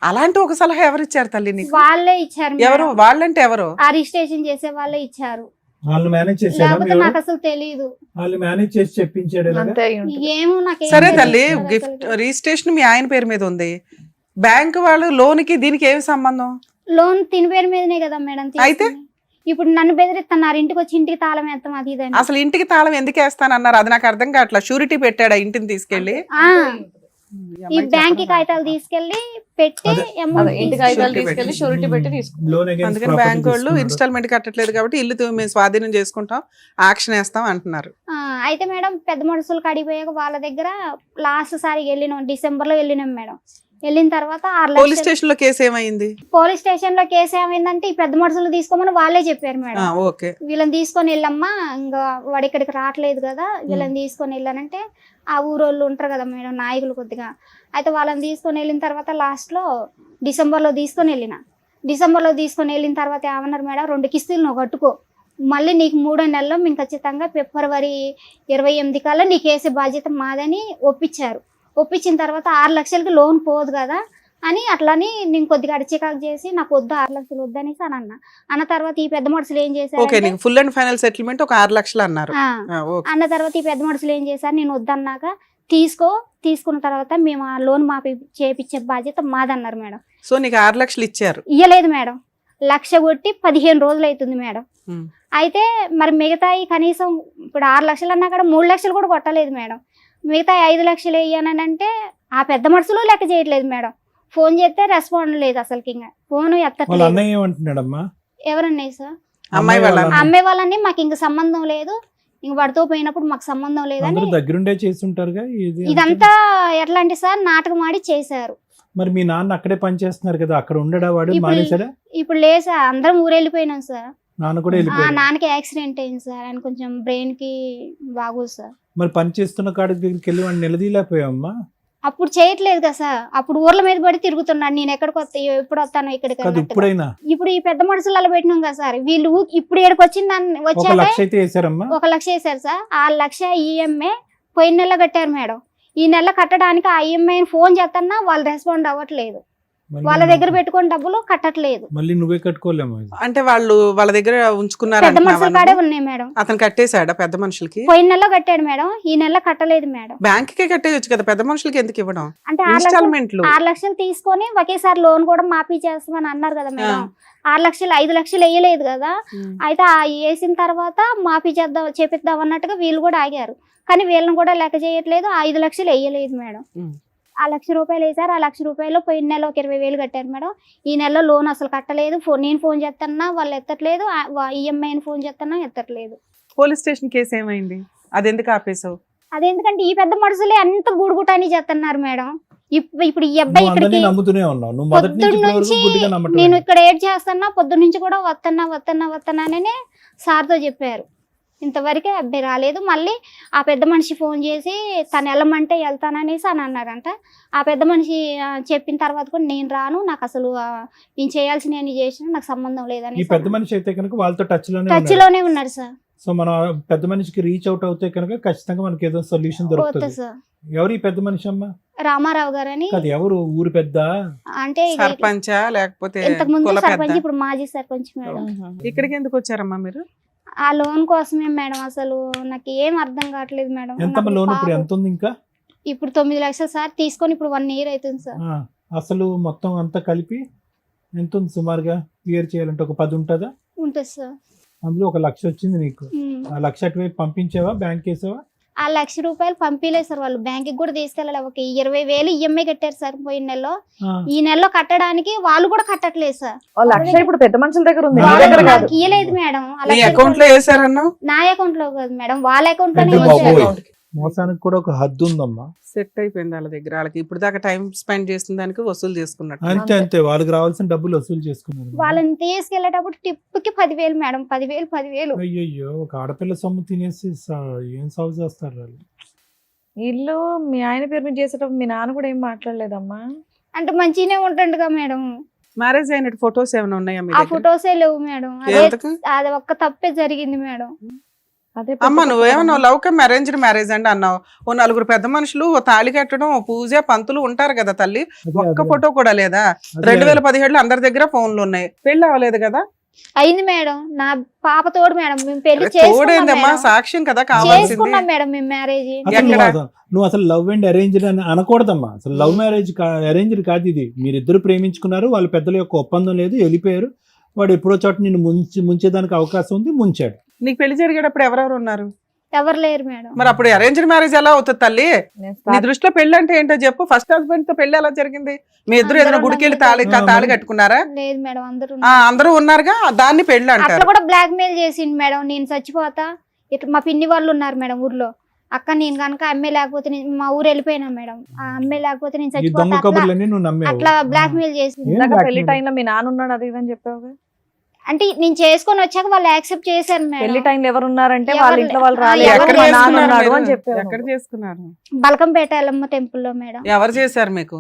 అలాంటి ఒక సలహా ఎవరు ఇచ్చారు తల్లి నీకు? వాళ్ళే ఇచ్చారు ఎవరు? మేడం. వాళ్ళంటే ఎవరు? ఆ రిజిస్ట్రేషన్ చేసే వాళ్ళే ఇచ్చారు. వాళ్ళు మేనేజ్ చేశారా? లేకపోతే నాకు అసలు తెలీదు. వాళ్ళు మేనేజ్ చేసి చెప్పించాడు ఇలాగా? అంతే అయి ఉంటుంది. ఏమో నాకు సరే తల్లి, గిఫ్ట్ రిజిస్ట్రేషన్ మీ ఆయన పేరు మీద ఉంది. బ్యాంక్ వాళ్ళు లోన్ కి దీనికి ఏమి సంబంధం? లోన్ తిని పేరు మీదనే కదా మేడం అయితే? తీసుకుంది. ఇప్పుడు నన్ను బెదిరిస్తున్నారు, ఇంటికి వచ్చి ఇంటికి తాళం వేస్తాం అది ఇది అని. అసలు ఇంటికి తాళం ఎందుకు వేస్తానన్నారు? అది నాకు అర్థం కావట్లా. షూరిటీ పెట్టాడా ఇంటిని తీసుకెళ్లి? ఆ, ఈ బ్యాంక్ కాగితాలు తీసుకెళ్లి పెట్టి అదే. అమౌంట్ ఇంటి తీసుకుంది. కాగితాలు తీసుకెళ్లి షూరిటీ పెట్టి తీసుకుంటాం. లోన్ against అందుకని property బ్యాంక్ వాళ్ళు తీసుకున్నాడు. ఇన్స్టాల్మెంట్ కట్టట్లేదు కాబట్టి ఇల్లు మేము స్వాధీనం చేసుకుంటాం, యాక్షన్ వేస్తాం అంటున్నారు. అయితే మేడం పెద్ద మనుషులు కడిగిపోయాక వాళ్ళ దగ్గర లాస్ట్ సారి వెళ్ళినాం, డిసెంబర్ లో వెళ్ళినాం మేడం. వెళ్ళిన తర్వాత 6 పోలీస్ లక్షలు స్టేషన్ లో కేసు ఏమైంది? పోలీస్ స్టేషన్ లో కేసు ఏమైందంటే, ఈ పెద్ద మనుషులు తీసుకోమని వాళ్ళే చెప్పారు మేడం. ఓకే. వీళ్ళని తీసుకొని వెళ్ళమ్మా, ఇంకా వాడు ఇక్కడికి రావట్లేదు కదా, వీళ్ళని తీసుకొని వెళ్ళానంటే ఆ ఊరోళ్ళు ఉంటారు కదా మేడం, నాయకులు కొద్దిగా. అయితే వాళ్ళని తీసుకొని వెళ్ళిన తర్వాత లాస్ట్ లో డిసెంబర్లో తీసుకొని వెళ్ళిన తర్వాత ఏమన్నారు మేడం, 2 కిస్తులు నువ్వు కట్టుకో, మళ్ళీ నీకు 3వ నెలలో మేము ఖచ్చితంగా ఫిబ్రవరి 28 కల్లా నీకు వేసే బాధ్యత మాదని ఒప్పించారు. ఒప్పించిన తర్వాత 6 లక్షలకి లోన్ పోదు కదా అని అట్లని నేను కొద్దిగా అడిచికాకు చేసి, నాకు వద్దు 6 లక్షలు వద్దనేసి అని అన్న తర్వాత ఈ పెద్ద మనుషులు ఏం ఓకే, చేశారు నీకు ఫుల్ అండ్ ఫైనల్ సెటిల్మెంట్ ఒక 6 లక్షలు అన్నారు. ఓకే. అన్న తర్వాత ఈ పెద్ద మనుషులు ఏం చేశారు, నేను వద్దన్నాక తీసుకున్న తర్వాత మేము ఆ లోన్ మాపి చేపించే బాధ్యత మాదన్నారు మేడం. సో నీకు 6 లక్షలు ఇచ్చారు? ఇయ్యలేదు మేడం, 1,00,000 కొట్టి 15 రోజులు అవుతుంది మేడం. ఉమ్. అయితే మరి మిగతాయి కనీసం ఇప్పుడు 6 లక్షలు అన్నా కూడా 3 లక్షలు కూడా కొట్టలేదు మేడం. మిగతా 5 లక్షలు వేయనంటే ఆ పెద్ద మనుషులు లెక్క చేయట్లేదు మేడం. ఫోన్ చేస్తే రెస్పాండ్ లేదు, అసలుకి ఇంకా ఫోన్ వాళ్ళ ఎత్తట్లేదు. అన్నయ్య ఏమంటున్నాడమ్మా? ఎవరన్నాయి సార్? అమ్మాయి వాళ్ళ ఆ అమ్మాయి వాళ్ళని మాకు ఇంక సంబంధం లేదు, ఇంక వాడితో పోయినప్పుడు మాకు సంబంధం లేదని. అందరూ దగ్గరుండే చేసి ఉంటారుగా ఇది అంతా. ఇదంతా ఎట్లా అంటే సార్, నాటకం ఆడి చేశారు. మరి మీ నాన్న అక్కడే పని చేస్తున్నారు కదా, అక్కడ ఉండడా వాడు? ఇప్పుడు- మానేశాడా? ఇప్పుడు లేదు సార్, అందరం ఊరెళ్ళిపోయినాం సార్. నాన్న కూడా ఆ వెళ్ళిపోయాడు. నాన్నకి యాక్సిడెంట్ అయింది సార్, ఆయన కొంచెం బ్రెయిన్ కి బాగోదు సార్. మరి పని చేస్తున్న కాడి దగ్గరికి వెళ్ళి వాడిని నిలదీలేకపోయామ్మా? అప్పుడు చేయట్లేదు కదా సార్, అప్పుడు ఊర్ల మీద పడి తిరుగుతున్నాడు, నేను ఎక్కడికి వస్తా ఎప్పుడు వస్తాను ఇక్కడికి కాదు, అన్నట్టుగా. ఇప్పుడైనా ఇప్పుడు ఈ పెద్ద మనుషులు అలా పెట్టినాం కదా సార్, వీళ్ళు ఇప్పుడు ఏడుకు వచ్చిందని 1 వచ్చాక లక్ష అయితే వేసారమ్మా? 1 లక్ష వేశారు సార్. 6 లక్ష ఈఎంఐ పోయిన నెల కట్టారు మేడం. ఈ నెల కట్టడానికి ఆ ఈఎంఐ ఫోన్ చేస్తున్నా వాళ్ళు రెస్పాండ్ అవ్వట్లేదు, వాళ్ళ దగ్గర పెట్టుకుని డబ్బులు కట్టట్లేదు. మళ్ళీ నువ్వే కట్టుకోలేము. అంటే వాళ్ళు వాళ్ళ దగ్గర ఉంచుకున్నారు పెద్ద మనుషుల అంటున్నావా కాడే నువ్వు? ఉన్నాయి మేడం. అతను కట్టేశాడా పెద్ద మనుషులకి? పోయిన నెల కట్టాడు మేడం, ఈ నెల కట్టలేదు మేడం. బ్యాంక్ కే కట్టేయచ్చు కదా, పెద్ద మనుషులకి ఎందుకు ఇవ్వడం? అంటే 6 లక్షలు ఇన్స్టాల్మెంట్లు 6 లక్షలు తీసుకొని ఒకేసారి లోన్ కూడా మాఫీ చేస్తామని అన్నారు కదా మేడం. 6 లక్షలు 5 లక్షలు వేయలేదు కదా. అయితే ఆ వేసిన తర్వాత మాఫీ చేపిద్దాం అన్నట్టుగా వీళ్ళు కూడా ఆగారు, కానీ వీళ్ళని కూడా లెక్క చేయట్లేదు. 5 లక్షలు వేయలేదు మేడం. ఆ 1,00,000 రూపాయలు వేసారు. ఆ 1,00,000 రూపాయలు పోయిన నెల ఒక 20,000 కట్టారు మేడం. ఈ నెలలో లోన్ అసలు కట్టలేదు. నేను ఫోన్ చేస్తున్నా వాళ్ళు ఎత్తట్లేదు, ఈఎంఐని ఫోన్ చేస్తున్నా ఎత్తట్లేదు. పోలీస్ స్టేషన్ కేసు ఏమైంది? అది ఎందుకు ఆపేసావు? అదేందుకంటే ఈ పెద్ద మనుషులే అంత గూడుగుటాని చేస్తున్నారు మేడం. ఇప్పుడు ఈ అబ్బాయి నువ్వు అందరినీ ఇక్కడికి నమ్ముతూనే ఉన్నావు. నువ్వు మొదటి నుంచి పొద్దున్న ఇప్పటి వరకు నుంచి గుడ్డిగా నమ్మటం నేను లేదు. ఇక్కడ ఏడ్ చేస్తున్నా, పొద్దున్న నుంచి కూడా వస్తున్నాననే సార్తో చెప్పారు. ఇంతవరకే అబ్బాయి రాలేదు. మళ్ళీ ఆ పెద్ద మనిషి ఫోన్ చేసి తను వెళ్ళమంటే వెళ్తాననేసి అని అన్నారంట. ఆ పెద్ద మనిషి చెప్పిన తర్వాత కూడా నేను రాను, నాకు అసలు నేను చేయాల్సిన చేసిన నాకు సంబంధం ఈ లేదని పెద్ద మనిషి అయితే కనుక వాళ్ళతో టచ్ టచ్ లోనే లోనే ఉన్నారు సార్. సో మనం పెద్ద మనిషికి రీచ్ అవుట్ అవుతే కనుక ఖచ్చితంగా మనకి ఏదో సొల్యూషన్ పోతా దొరుకుతుంది. సార్. ఎవరు ఈ పెద్ద మనిషి అమ్మా? రామారావు గారు అని, అది ఎవరు? ఊరు పెద్ద? అంటే సర్పంచా లేకపోతే ఇంతకు ముందు కుల సర్పంచ్, పెద్ద? ఇప్పుడు మాజీ సర్పంచ్ మేడం. ఇక్కడికి ఎందుకు వచ్చారమ్మా మీరు? ఆ లోన్ కోసమే మేడం. అసలు నాకు ఏం అర్థం కావట్లేదు మేడం. ఎంతమ్మా లోన్ ఇప్పుడు? ఎంత ఉంది ఇంకా? ఇప్పుడు 9 లక్షలు సార్ తీసుకొని ఇప్పుడు 1 year అవుతుంది సార్. అసలు మొత్తం అంతా కలిపి ఎంత ఉంది సుమారుగా? క్లియర్ చేయాలంటే ఒక 10 ఉంటుందా? ఉంటుంది సార్. అందులో 1 లక్ష వచ్చింది నీకు. ఆ 1 లక్ష అటువైపు పంపించావా? బ్యాంక్ వేసావా? ఆ 1,00,000 రూపాయలు పంపిలేదు సార్, వాళ్ళు బ్యాంక్ కూడా తీసుకెళ్ళాలి. ఒక 20,000 ఈఎంఐ కట్టారు సార్ పోయిన నెలలో. ఈ నెలలో కట్టడానికి వాళ్ళు కూడా కట్టట్లేదు సార్. 1,00,000 ఇప్పుడు పెద్ద మనుషుల దగ్గర ఉంది, నా మీ దగ్గర కాదు. నాకు ఇయ్యలేదు మేడం. ఆ నీ 1,00,000 అకౌంట్ లో వేసారన్నావు? నా అకౌంట్ లో కాదు మేడం, వాళ్ళ అకౌంట్ పెద్ద లోనే బాబోయ్. వేశారు. మోసానికి కూడా ఒక హద్దు ఉందమ్మా. సెట్ అయిపోయింది వాళ్ళ దగ్గర. వాళ్ళకి ఇప్పుడు దాకా టైం స్పెండ్ చేసిన దానికి వసూలు చేసుకున్నట్టు. అంతే అంతే, వాళ్ళకి రావాల్సిన డబ్బులు వసూలు చేసుకున్నారు. వాళ్ళని తీసుకెళ్లేటప్పుడు టిప్కి 10,000 మేడం, 10,000. అయ్యయ్యో, ఒక ఆడపిల్ల సొమ్ము తినేసి ఏం సాగు చేస్తారు వాళ్ళు. ఇల్లు మీ ఆయన పేరు మీద చేసేటప్పుడు మీ నాన్న కూడా ఏం మాట్లాడలేదమ్మా? అంటే మంచిగానే ఉంటుండగా మేడం. మ్యారేజ్ అయినట్టు ఫొటోస్ ఏమైనా ఉన్నాయా మీ ఆ దగ్గర? ఫొటోసే లేవు మేడం. ఎందుకు? అది ఒక్క తప్పే జరిగింది మేడం. అదే అమ్మ నువ్వేమన్నా లవ్ కమ్ అరేంజ్డ్ మ్యారేజ్ అండి అన్నావు. ఓ నలుగురు పెద్ద మనుషులు, ఓ తాళి కట్టడం, ఓ పూజ, పంతులు ఉంటారు కదా తల్లి. ఒక్క ఫోటో కూడా లేదా? 2017లో అందరి దగ్గర ఫోన్లు ఉన్నాయి. పెళ్లి అవ్వలేదు కదా? అయింది మేడం. నా పాప తోడు మేడం. మేము పెళ్లి తోడేందమ్మా, సాక్ష్యం కదా కావాల్సింది. చేసుకున్నాం మేడం మేము మ్యారేజ్. నువ్వు అసలు లవ్ అండ్ అరేంజ్డ్ అని అనకూడదమ్మా. అసలు లవ్ మ్యారేజ్ అరేంజ్డ్ కాదు ఇది. మీరిద్దరు ప్రేమించుకున్నారు, వాళ్ళ పెద్దల యొక్క ఒప్పందం లేదు, వెళ్ళిపోయారు. వాడు ఎప్పుడో చోట నిన్ను ముంచేదానికి అవకాశం ఉంది, ముంచాడు. నీకు పెళ్లి జరిగేటప్పుడు ఎవరెవరు ఉన్నారు? ఎవరు లేరు మేడం. మరి అప్పుడు అరేంజ్డ్ మ్యారేజ్ ఎలా అవుతుంది తల్లి? నీ దృష్టిలో పెళ్లి అంటే ఏంటో చెప్పు. ఫస్ట్ హస్బెండ్ తో పెళ్లి ఎలా జరిగింది? మీ ఇద్దరు ఏదైనా గుడికి వెళ్ళి తాళి కట్టుకున్నారా? లేదు మేడం, అందరూ ఉన్నారుగా, దాన్ని పెళ్లి అట్లా అంటారు. కూడా బ్లాక్ మెయిల్ చేసింది మేడం. నేను చచ్చిపోతా, ఇట్లా మా పిన్ని వాళ్ళు ఉన్నారు మేడం ఊర్లో. అక్క నేను కనుక అమ్మే లేకపోతే మా ఊరు వెళ్ళిపోయినా మేడం. ఆ అమ్మే లేకపోతే నేను ఈ దొంగ చచ్చిపోతా, కబుర్లన్నీ నువ్వు నమ్మేవు. అట్లా బ్లాక్ మెయిల్ చేసింది. ఇందాక పెళ్లి టైంలో మీ నాన్న ఉన్నాడు అది ఇదని చెప్పావు. అంటే నేను చేసుకొని వచ్చాక వాళ్ళు యాక్సెప్ట్ చేశారు పెళ్లి మేడం. టైంలో ఎవరు ఉన్నారంటే ఎవరు వాళ్ళ ఇంట్లో వాళ్ళు ఆ, రాలేదు, ఎవరు మా నాన్న చేసుకున్నారు ఉన్నాడు మీరు? అని చెప్పావు. ఎక్కడ చేసుకున్నారు? బలకంపేట ఎల్లమ్మ టెంపుల్ లో మేడం. ఎవరు చేశారు మీకు?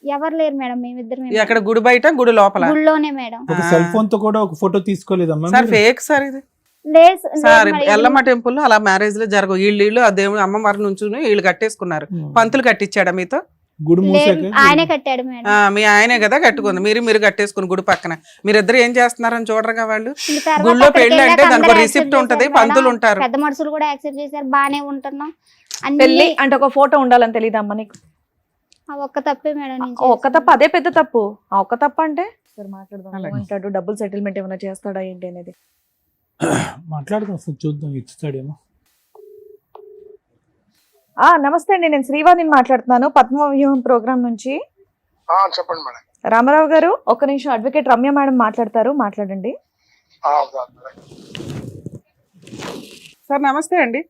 ఎవరు లేరు మేడం, మేమిద్దరం ఎక్కడ? గుడి బయట, గుడి లోపల? గుళ్ళోనే మేడం. ఒక సెల్ ఫోన్ తో కూడా ఒక ఫోటో తీసుకోలేదమ్మా సార్ మీరు? ఫేక్ సార్ ఇది. లేదు సార్ మరి ఎల్లమ్మ టెంపుల్ అలా మ్యారేజ్ లో జరగవు. వీళ్ళు ఆ దేవుడు అమ్మవారి నుంచి వీళ్ళు కట్టేసుకున్నారు. పంతులు కట్టించాడా మీతో? గుడి మూసాక ఆయనే కట్టాడు మేడం. మీ ఆయనే కదా కట్టుకుంది. మీరు కట్టేసుకుని గుడి పక్కన. మీరిద్దరు ఏం చేస్తున్నారని చూడరుగా వాళ్ళు. ఇంక తర్వాత గుళ్ళో అక్కడికి పెళ్లి అంటే వెళ్ళాక దానికి అందరూ రిసిప్ట్ accept ఉంటది, చేశారు పంతులు మేడం. ఉంటారు. పెద్ద మనుషులు కూడా యాక్సెప్ట్ చేశారు, బానే ఉంటున్నాం. పెళ్లి అన్ని అంటే ఒక ఫోటో ఉండాలని తెలియదమ్మా నీకు? ఆ ఒక్క తప్పే మేడం. నేను ఆ ఒక్క తప్పు, అదే పెద్ద తప్పు. ఆ ఒక్క తప్పు అంటే సరే మాట్లాడదాం. అలాగే. అంటాడు డబ్బుల్ సెటిల్మెంట్ ఏమైనా చేస్తాడా ఏంటి అనేది. మాట్లాడదాం, అసలు చూద్దాం ఇచ్చాడేమో. నమస్తే అండి, నేను శ్రీవాణిని మాట్లాడుతున్నాను పద్మవ్యూహం ప్రోగ్రామ్ నుంచి. చెప్పండి మేడం. రామారావు గారు ఒక్క నిమిషం, అడ్వకేట్ రమ్య మేడం మాట్లాడతారు, మాట్లాడండి. సార్ నమస్తే అండి.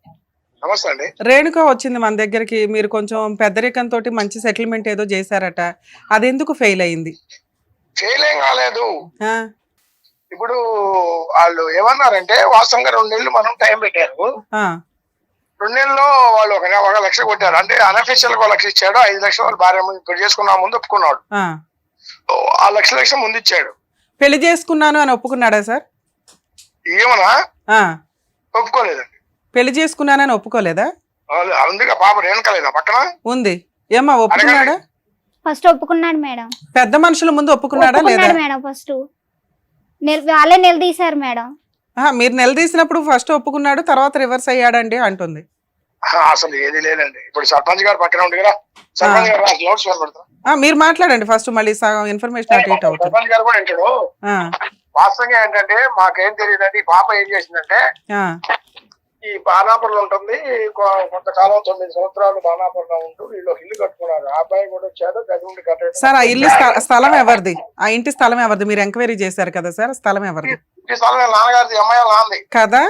నమస్తే అండి. రేణుక వచ్చింది మన దగ్గరికి. మీరు కొంచెం పెద్దరికంతో మంచి సెటిల్మెంట్ ఏదో చేశారట, అది ఎందుకు ఫెయిల్ అయింది? ఫెయిల్ ఏం కాలేదు. ఆ, ఇప్పుడు వాళ్ళు ఏమన్నారంటే వాస్తవంగా 2 నెలలు మనం టైం పెట్టారు. ఆ, 2 నెలల్లో వాళ్ళు 1 లక్ష కొట్టారు. అంటే అన్అఫీషియల్ 1 లక్ష ఇచ్చాడు. 5 లక్షలు వాళ్ళ భార్య ఇప్పుడు చేసుకున్నా ముందు ఒప్పుకున్నాడు. ఆ. ఆ లక్ష ముందు ఇచ్చాడు. పెళ్లి చేసుకున్నాను అని ఒప్పుకున్నాడా సార్? ఏమన్నా ఆ, ఒప్పుకోలేదండి. పెళ్లి చేసుకున్నానని ఒప్పుకోలేదా? అందుకే పాప రేణుకలేదా పక్కన ఉంది. ఏమ్మా ఒప్పుకున్నాడా? ఫస్ట్ ఒప్పుకున్నాడు మేడం. పెద్ద మనుషుల ముందు ఒప్పుకున్నాడా లేదా? ఒప్పుకున్నాడు మేడం. ఫస్ట్ వాళ్ళే నిలదీశారు మేడం. మీరు నిలదీసినప్పుడు ఫస్ట్ ఒప్పుకున్నాడు, తర్వాత రివర్స్ అయ్యాడండి అంటుంది. అసలు ఏది లేదండి. ఇప్పుడు సర్పంచ్ గారు పక్కన ఉంది కదా, సర్పంచ్ గారు నోట్స్ పెడతారు. మీరు మాట్లాడండి ఫస్ట్, మళ్ళీ సగం ఇన్ఫర్మేషన్ అటు ఇటు అవుతుంది. సర్పంచ్ గారు కూడా వింటాడు. ఆ, వాస్తవంగా ఏంటంటే మాకేం తెలియదండి. ఈ పాప ఏం చేసిందంటే ఆ, ఈ బాణాపురంలో ఉంటుంది. కొంతకాలం 9 సంవత్సరాలు బాణాపురంలో ఉంటూ వీళ్ళు ఇల్లు కట్టుకున్నారు. ఆ అబ్బాయి కూడా వచ్చాడు, గది నుండి కట్టడం. సార్ ఆ ఇల్లు స్థలం ఎవరిది? ఆ ఇంటి స్థలం ఎవరిది? మీరు ఎంక్వైరీ చేశారు కదా సార్, స్థలం ఎవరిది? ఈ స్థలం నాన్నగారిది, అమ్మాయి నాంది కదా.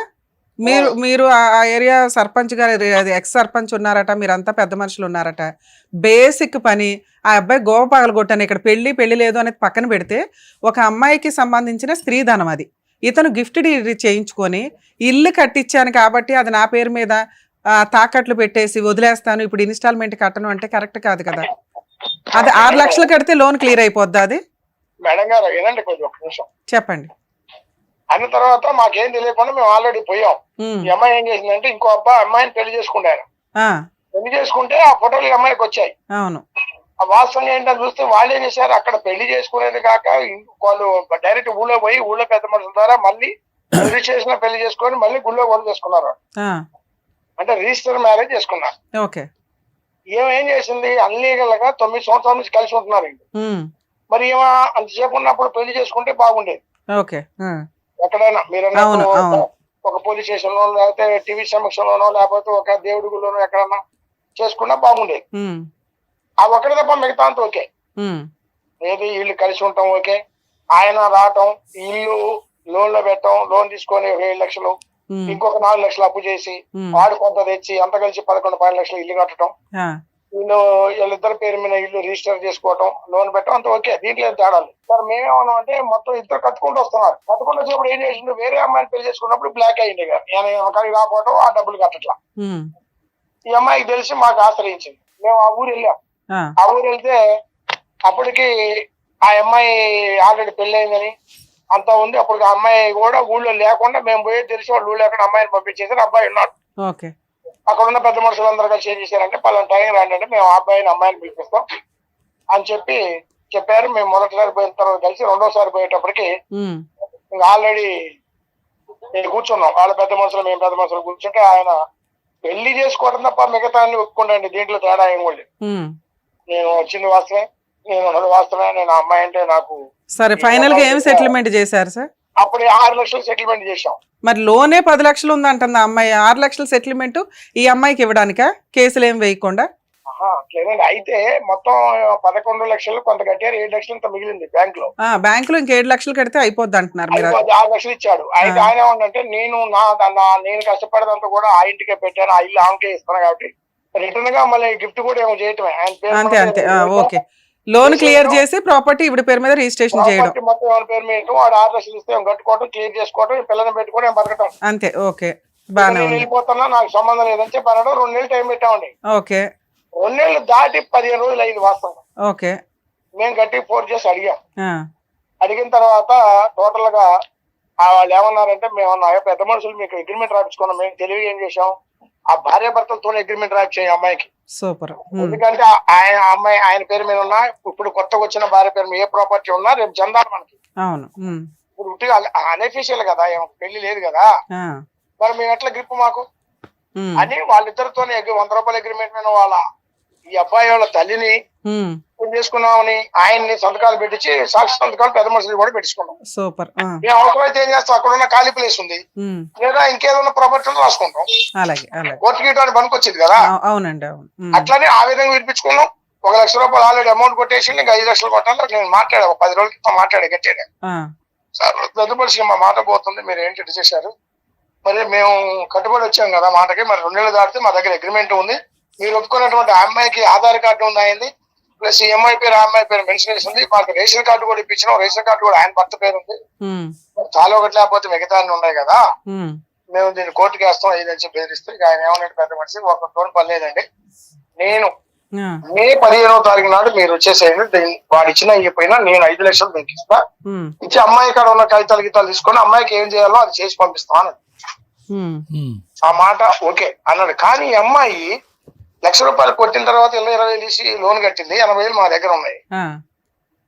మీరు ఆ ఏరియా సర్పంచ్ గారు, ఎక్స్ సర్పంచ్ ఉన్నారట, మీరంతా పెద్ద మనుషులు ఉన్నారట. బేసిక్ పని ఆ అబ్బాయి గోవ పగలగొట్టాను. ఇక్కడ పెళ్లి లేదు అనేది పక్కన పెడితే, ఒక అమ్మాయికి సంబంధించిన స్త్రీధనం అది. ఇతను గిఫ్ట్ చేయించుకొని ఇల్లు కట్టించాను కాబట్టి అది నా పేరు మీద తాకట్లు పెట్టేసి వదిలేస్తాను, ఇప్పుడు ఇన్స్టాల్మెంట్ కట్టను అంటే కరెక్ట్ కాదు కదా. అది 6 లక్షలు కడితే లోన్ క్లియర్ అయిపోద్ది. అది మేడం గారు వినండి కొంచెం ఒక నిమిషం చెప్పండి. అన్న తర్వాత మాకేం తెలియకుండా మేము ఆల్రెడీ పోయాం. ఈ అమ్మాయి ఏం చేసిందంటే ఇంకో అమ్మాయిని పెళ్లి చేసుకుంటారు. పెళ్లి చేసుకుంటే ఆ ఫోటోలు ఈ అమ్మాయికి వచ్చాయి. అవును. ఆ వాస్తవంగా ఏంటని చూస్తే వాళ్ళు ఏం చేశారు, అక్కడ పెళ్లి చేసుకునేది కాక వాళ్ళు డైరెక్ట్ ఊళ్ళో పోయి ఊళ్ళో పెద్ద మనుషుల ద్వారా మళ్ళీ రిజిస్ట్రేషన్ పెళ్లి చేసుకొని మళ్ళీ గుళ్ళో కూడా చేసుకున్నారు. అంటే రిజిస్టర్ మ్యారేజ్ చేసుకున్నారు. ఓకే. ఏం చేసింది, అన్లీగల్ గా 9 సంవత్సరాల నుంచి కలిసి ఉంటున్నారు. మరి ఏమో అంతసేపు ఉన్నప్పుడు పెళ్లి చేసుకుంటే బాగుండేది. ఓకే. ఎక్కడైనా మీరు ఒక పోలీస్ స్టేషన్ లో, లేకపోతే టీవీ సమక్షంలోనో, లేకపోతే ఒక దేవుడి గుళ్ళోనో ఎక్కడన్నా చేసుకున్నా బాగుండేది. ఆ ఒకటి తప్ప మిగతా అంతా ఓకే. ఏది ఇల్లు కలిసి ఉంటాం ఓకే. ఆయన రావటం, ఇల్లు లోన్ లో పెట్టడం, లోన్ తీసుకొని 7 లక్షలు ఇంకొక 4 లక్షలు అప్పు చేసి వాడు కొంత తెచ్చి అంత కలిసి 11-12 లక్షలు ఇల్లు కట్టడం, వీళ్ళిద్దరి పేరు మీద ఇల్లు రిజిస్టర్ చేసుకోవటం, లోన్ పెట్టడం, అంత ఓకే. దీంట్లో ఏం తేడాలి సార్. మేమేమన్నా అంటే మొత్తం ఇద్దరు కట్టుకుంటూ వస్తున్నారు. కట్టుకుంటూ వచ్చేప్పుడు ఏం చేసిండు, వేరే అమ్మాయిని పెళ్లి చేసుకున్నప్పుడు బ్లాక్ అయ్యింది కానీ రాకపోవటం, ఆ డబ్బులు కట్టట్లా. ఈ అమ్మాయికి తెలిసి మాకు ఆశ్రయించింది. మేము ఆ ఊరు వెళ్ళాం. ఆ ఊరు వెళ్తే అప్పటికి ఆ అమ్మాయి ఆల్రెడీ పెళ్లి అయిందని అంతా ఉంది. అప్పుడు ఆ అమ్మాయి కూడా ఊళ్ళో లేకుండా మేము పోయి తెలిసి వాళ్ళు ఊళ్ళో ఎక్కడ అమ్మాయిని పంపించేసారు. అబ్బాయి ఉన్నాడు. అక్కడ ఉన్న పెద్ద మనుషులందరూ కలిసి ఏం చేశారంటే పలానా టైం రాండి అంటే మేము అమ్మాయిని పిలిపిస్తాం అని చెప్పారు. మేము మొదటిసారి పోయిన తర్వాత కలిసి రెండోసారి పోయేటప్పటికి ఇంకా ఆల్రెడీ కూర్చున్నాం. వాళ్ళ పెద్ద మనుషులు మేము పెద్ద మనుషులు కూర్చుంటే ఆయన పెళ్లి చేసుకోవడం తప్ప మిగతా అన్ని ఒప్పుకుంటాండి. దీంట్లో తేడా ఏం కూడా నేను వచ్చింది వాస్తవే, నేను ఉన్నది వాస్తవే, నేను అమ్మాయి అంటే నాకు. సరే, ఫైనల్ గా ఏం సెటిల్మెంట్ చేశారు సార్? అప్పుడు 6 లక్షలు సెటిల్మెంట్ చేశాం. మరి లోనే 10 లక్షలు ఉందంటుంది ఆ అమ్మాయి. 6 లక్షలు సెటిల్మెంట్ ఈ అమ్మాయికి ఇవ్వడానికా? కేసులు ఏం వేయకుండా? లేదండి, అయితే మొత్తం 11 లక్షలు కొంత కట్టారు. 7 లక్షలు ఇంత మిగిలింది బ్యాంక్ లో. బ్యాంక్ లో ఇంక 7 లక్షలు కడితే అయిపోద్ది అంటున్నారు మీరు. 6 లక్షలు ఇచ్చాడు. అయితే ఆయన ఏమంటే నేను కష్టపడేదంతా కూడా ఆ ఇంటికే పెట్టాను, ఆ ఇల్లు ఆమెకే ఇస్తాను కాబట్టి రిటర్న్ గా మళ్ళీ గిఫ్ట్ కూడా ఏమో చేయటమే. అంతే అంతే, ఓకే. లోన్ క్లియర్ చేసి ప్రాపర్టీ ఇవిడ పేరు మీద రిజిస్ట్రేషన్ చేయడం, మొత్తం ఎవరి పేరు మీద వాడు 6 లక్షలు ఇస్తే కట్టుకోవడం, క్లియర్ చేసుకోవడం, పిల్లల్ని పెట్టుకోవడం, బతకటం అంతే. ఓకే, బాగా వెళ్ళిపోతున్నా, నాకు సంబంధం లేదని చెప్పి అనడం. 2 నెలలు టైం పెట్టామండి. ఓకే. 2 నెలలు దాటి 15 రోజులు అయింది వాస్తవం. ఓకే. మేము గట్టిగా ఫోర్స్ చేసి అడిగాం. అడిగిన తర్వాత టోటల్ గా వాళ్ళు ఏమన్నారంటే, మేము పెద్ద మనుషులు మీకు అగ్రిమెంట్ రాపించుకున్నాం. మేము తెలివి ఏం చేసాం, ఆ భార్య భర్తలతో అగ్రిమెంట్ రాయించాయి అమ్మాయికి. సూపర్. ఎందుకంటే ఆయన పేరు మీద ఉన్నా, ఇప్పుడు కొత్తగా వచ్చిన భార్య పేరు మీద ఏ ప్రాపర్టీ ఉన్నా రేపు జందాలు మనకి. అవును. ఇప్పుడు ఉట్టిగా అనఫీషియల్ కదా, పెళ్లి లేదు కదా, మరి మేము ఎట్లా గ్రిప్ మాకు అని వాళ్ళిద్దరితో 100 రూపాయల అగ్రిమెంట్ మీద వాళ్ళ ఈ అబ్బాయి వాళ్ళ తల్లిని చేసుకున్నామని ఆయన్ని సంతకాలు పెట్టించి సాక్షి సంతకాలు పెద్ద మనుషులు కూడా పెట్టించుకున్నాం. సూపర్. మేము అవసరమైతే ఏం చేస్తాం, అక్కడ ఉన్న ఖాళీ ప్లేస్ ఉంది లేదా ఇంకేదన్నా ప్రాపర్టీలు రాసుకుంటాం. కోర్టు గీయడానికి పనికి వచ్చింది కదా. అవునండి, అవును. అట్లానే ఆ విధంగా వినిపించుకున్నాం. 1 లక్ష రూపాయలు ఆల్రెడీ అమౌంట్ కొట్టేసి ఇంకా 5 లక్షలు కొట్టాలి. నేను మాట్లాడా, 10 రోజుల క్రితం మాట్లాడే గట్టాడు. సార్ పెద్ద మనిషికి మా మాట పోతుంది, మీరు ఏంటి చేశారు, మరి మేము కట్టుబడి వచ్చాం కదా మాటకి, మరి 2 నెలలు దాటితే మా దగ్గర అగ్రిమెంట్ ఉంది, మీరు ఒప్పుకున్నటువంటి ఆ అమ్మాయికి ఆధార్ కార్డు ఉంది అయింది, ప్లస్ ఈ అమ్మాయి పేరు ఆ అమ్మాయి పేరు మెన్షన్ చేసి ఉంది, మాకు రేషన్ కార్డు కూడా ఇప్పించినాం, రేషన్ కార్డు కూడా ఆయన భర్త పేరు ఉంది, చాలా ఒకటి లేకపోతే మిగతా అన్ని ఉన్నాయి కదా, మేము దీన్ని కోర్టుకి వేస్తాం ఇది అని చెప్పి బెదిరిస్తే ఆయన ఏమన్నాడు పెద్ద మనిషి, ఒక టోన్ పర్లేదండి, నేను మే 15వ తారీఖు నాడు మీరు వచ్చేసేయండి, వాడు ఇచ్చినా ఇవ్వకపోయినా నేను 5 లక్షలు మీకు ఇస్తా, ఇచ్చి అమ్మాయి కాడ ఉన్న కాగితాలు గీతాలు తీసుకొని అమ్మాయికి ఏం చేయాలో అది చేసి పంపిస్తాం అన్నది. ఆ మాట ఓకే అన్నాడు. కానీ ఈ అమ్మాయి 1 లక్ష రూపాయలు కొట్టిన తర్వాత 20 తీసి లోన్ కట్టింది. 80,000 మా దగ్గర ఉన్నాయి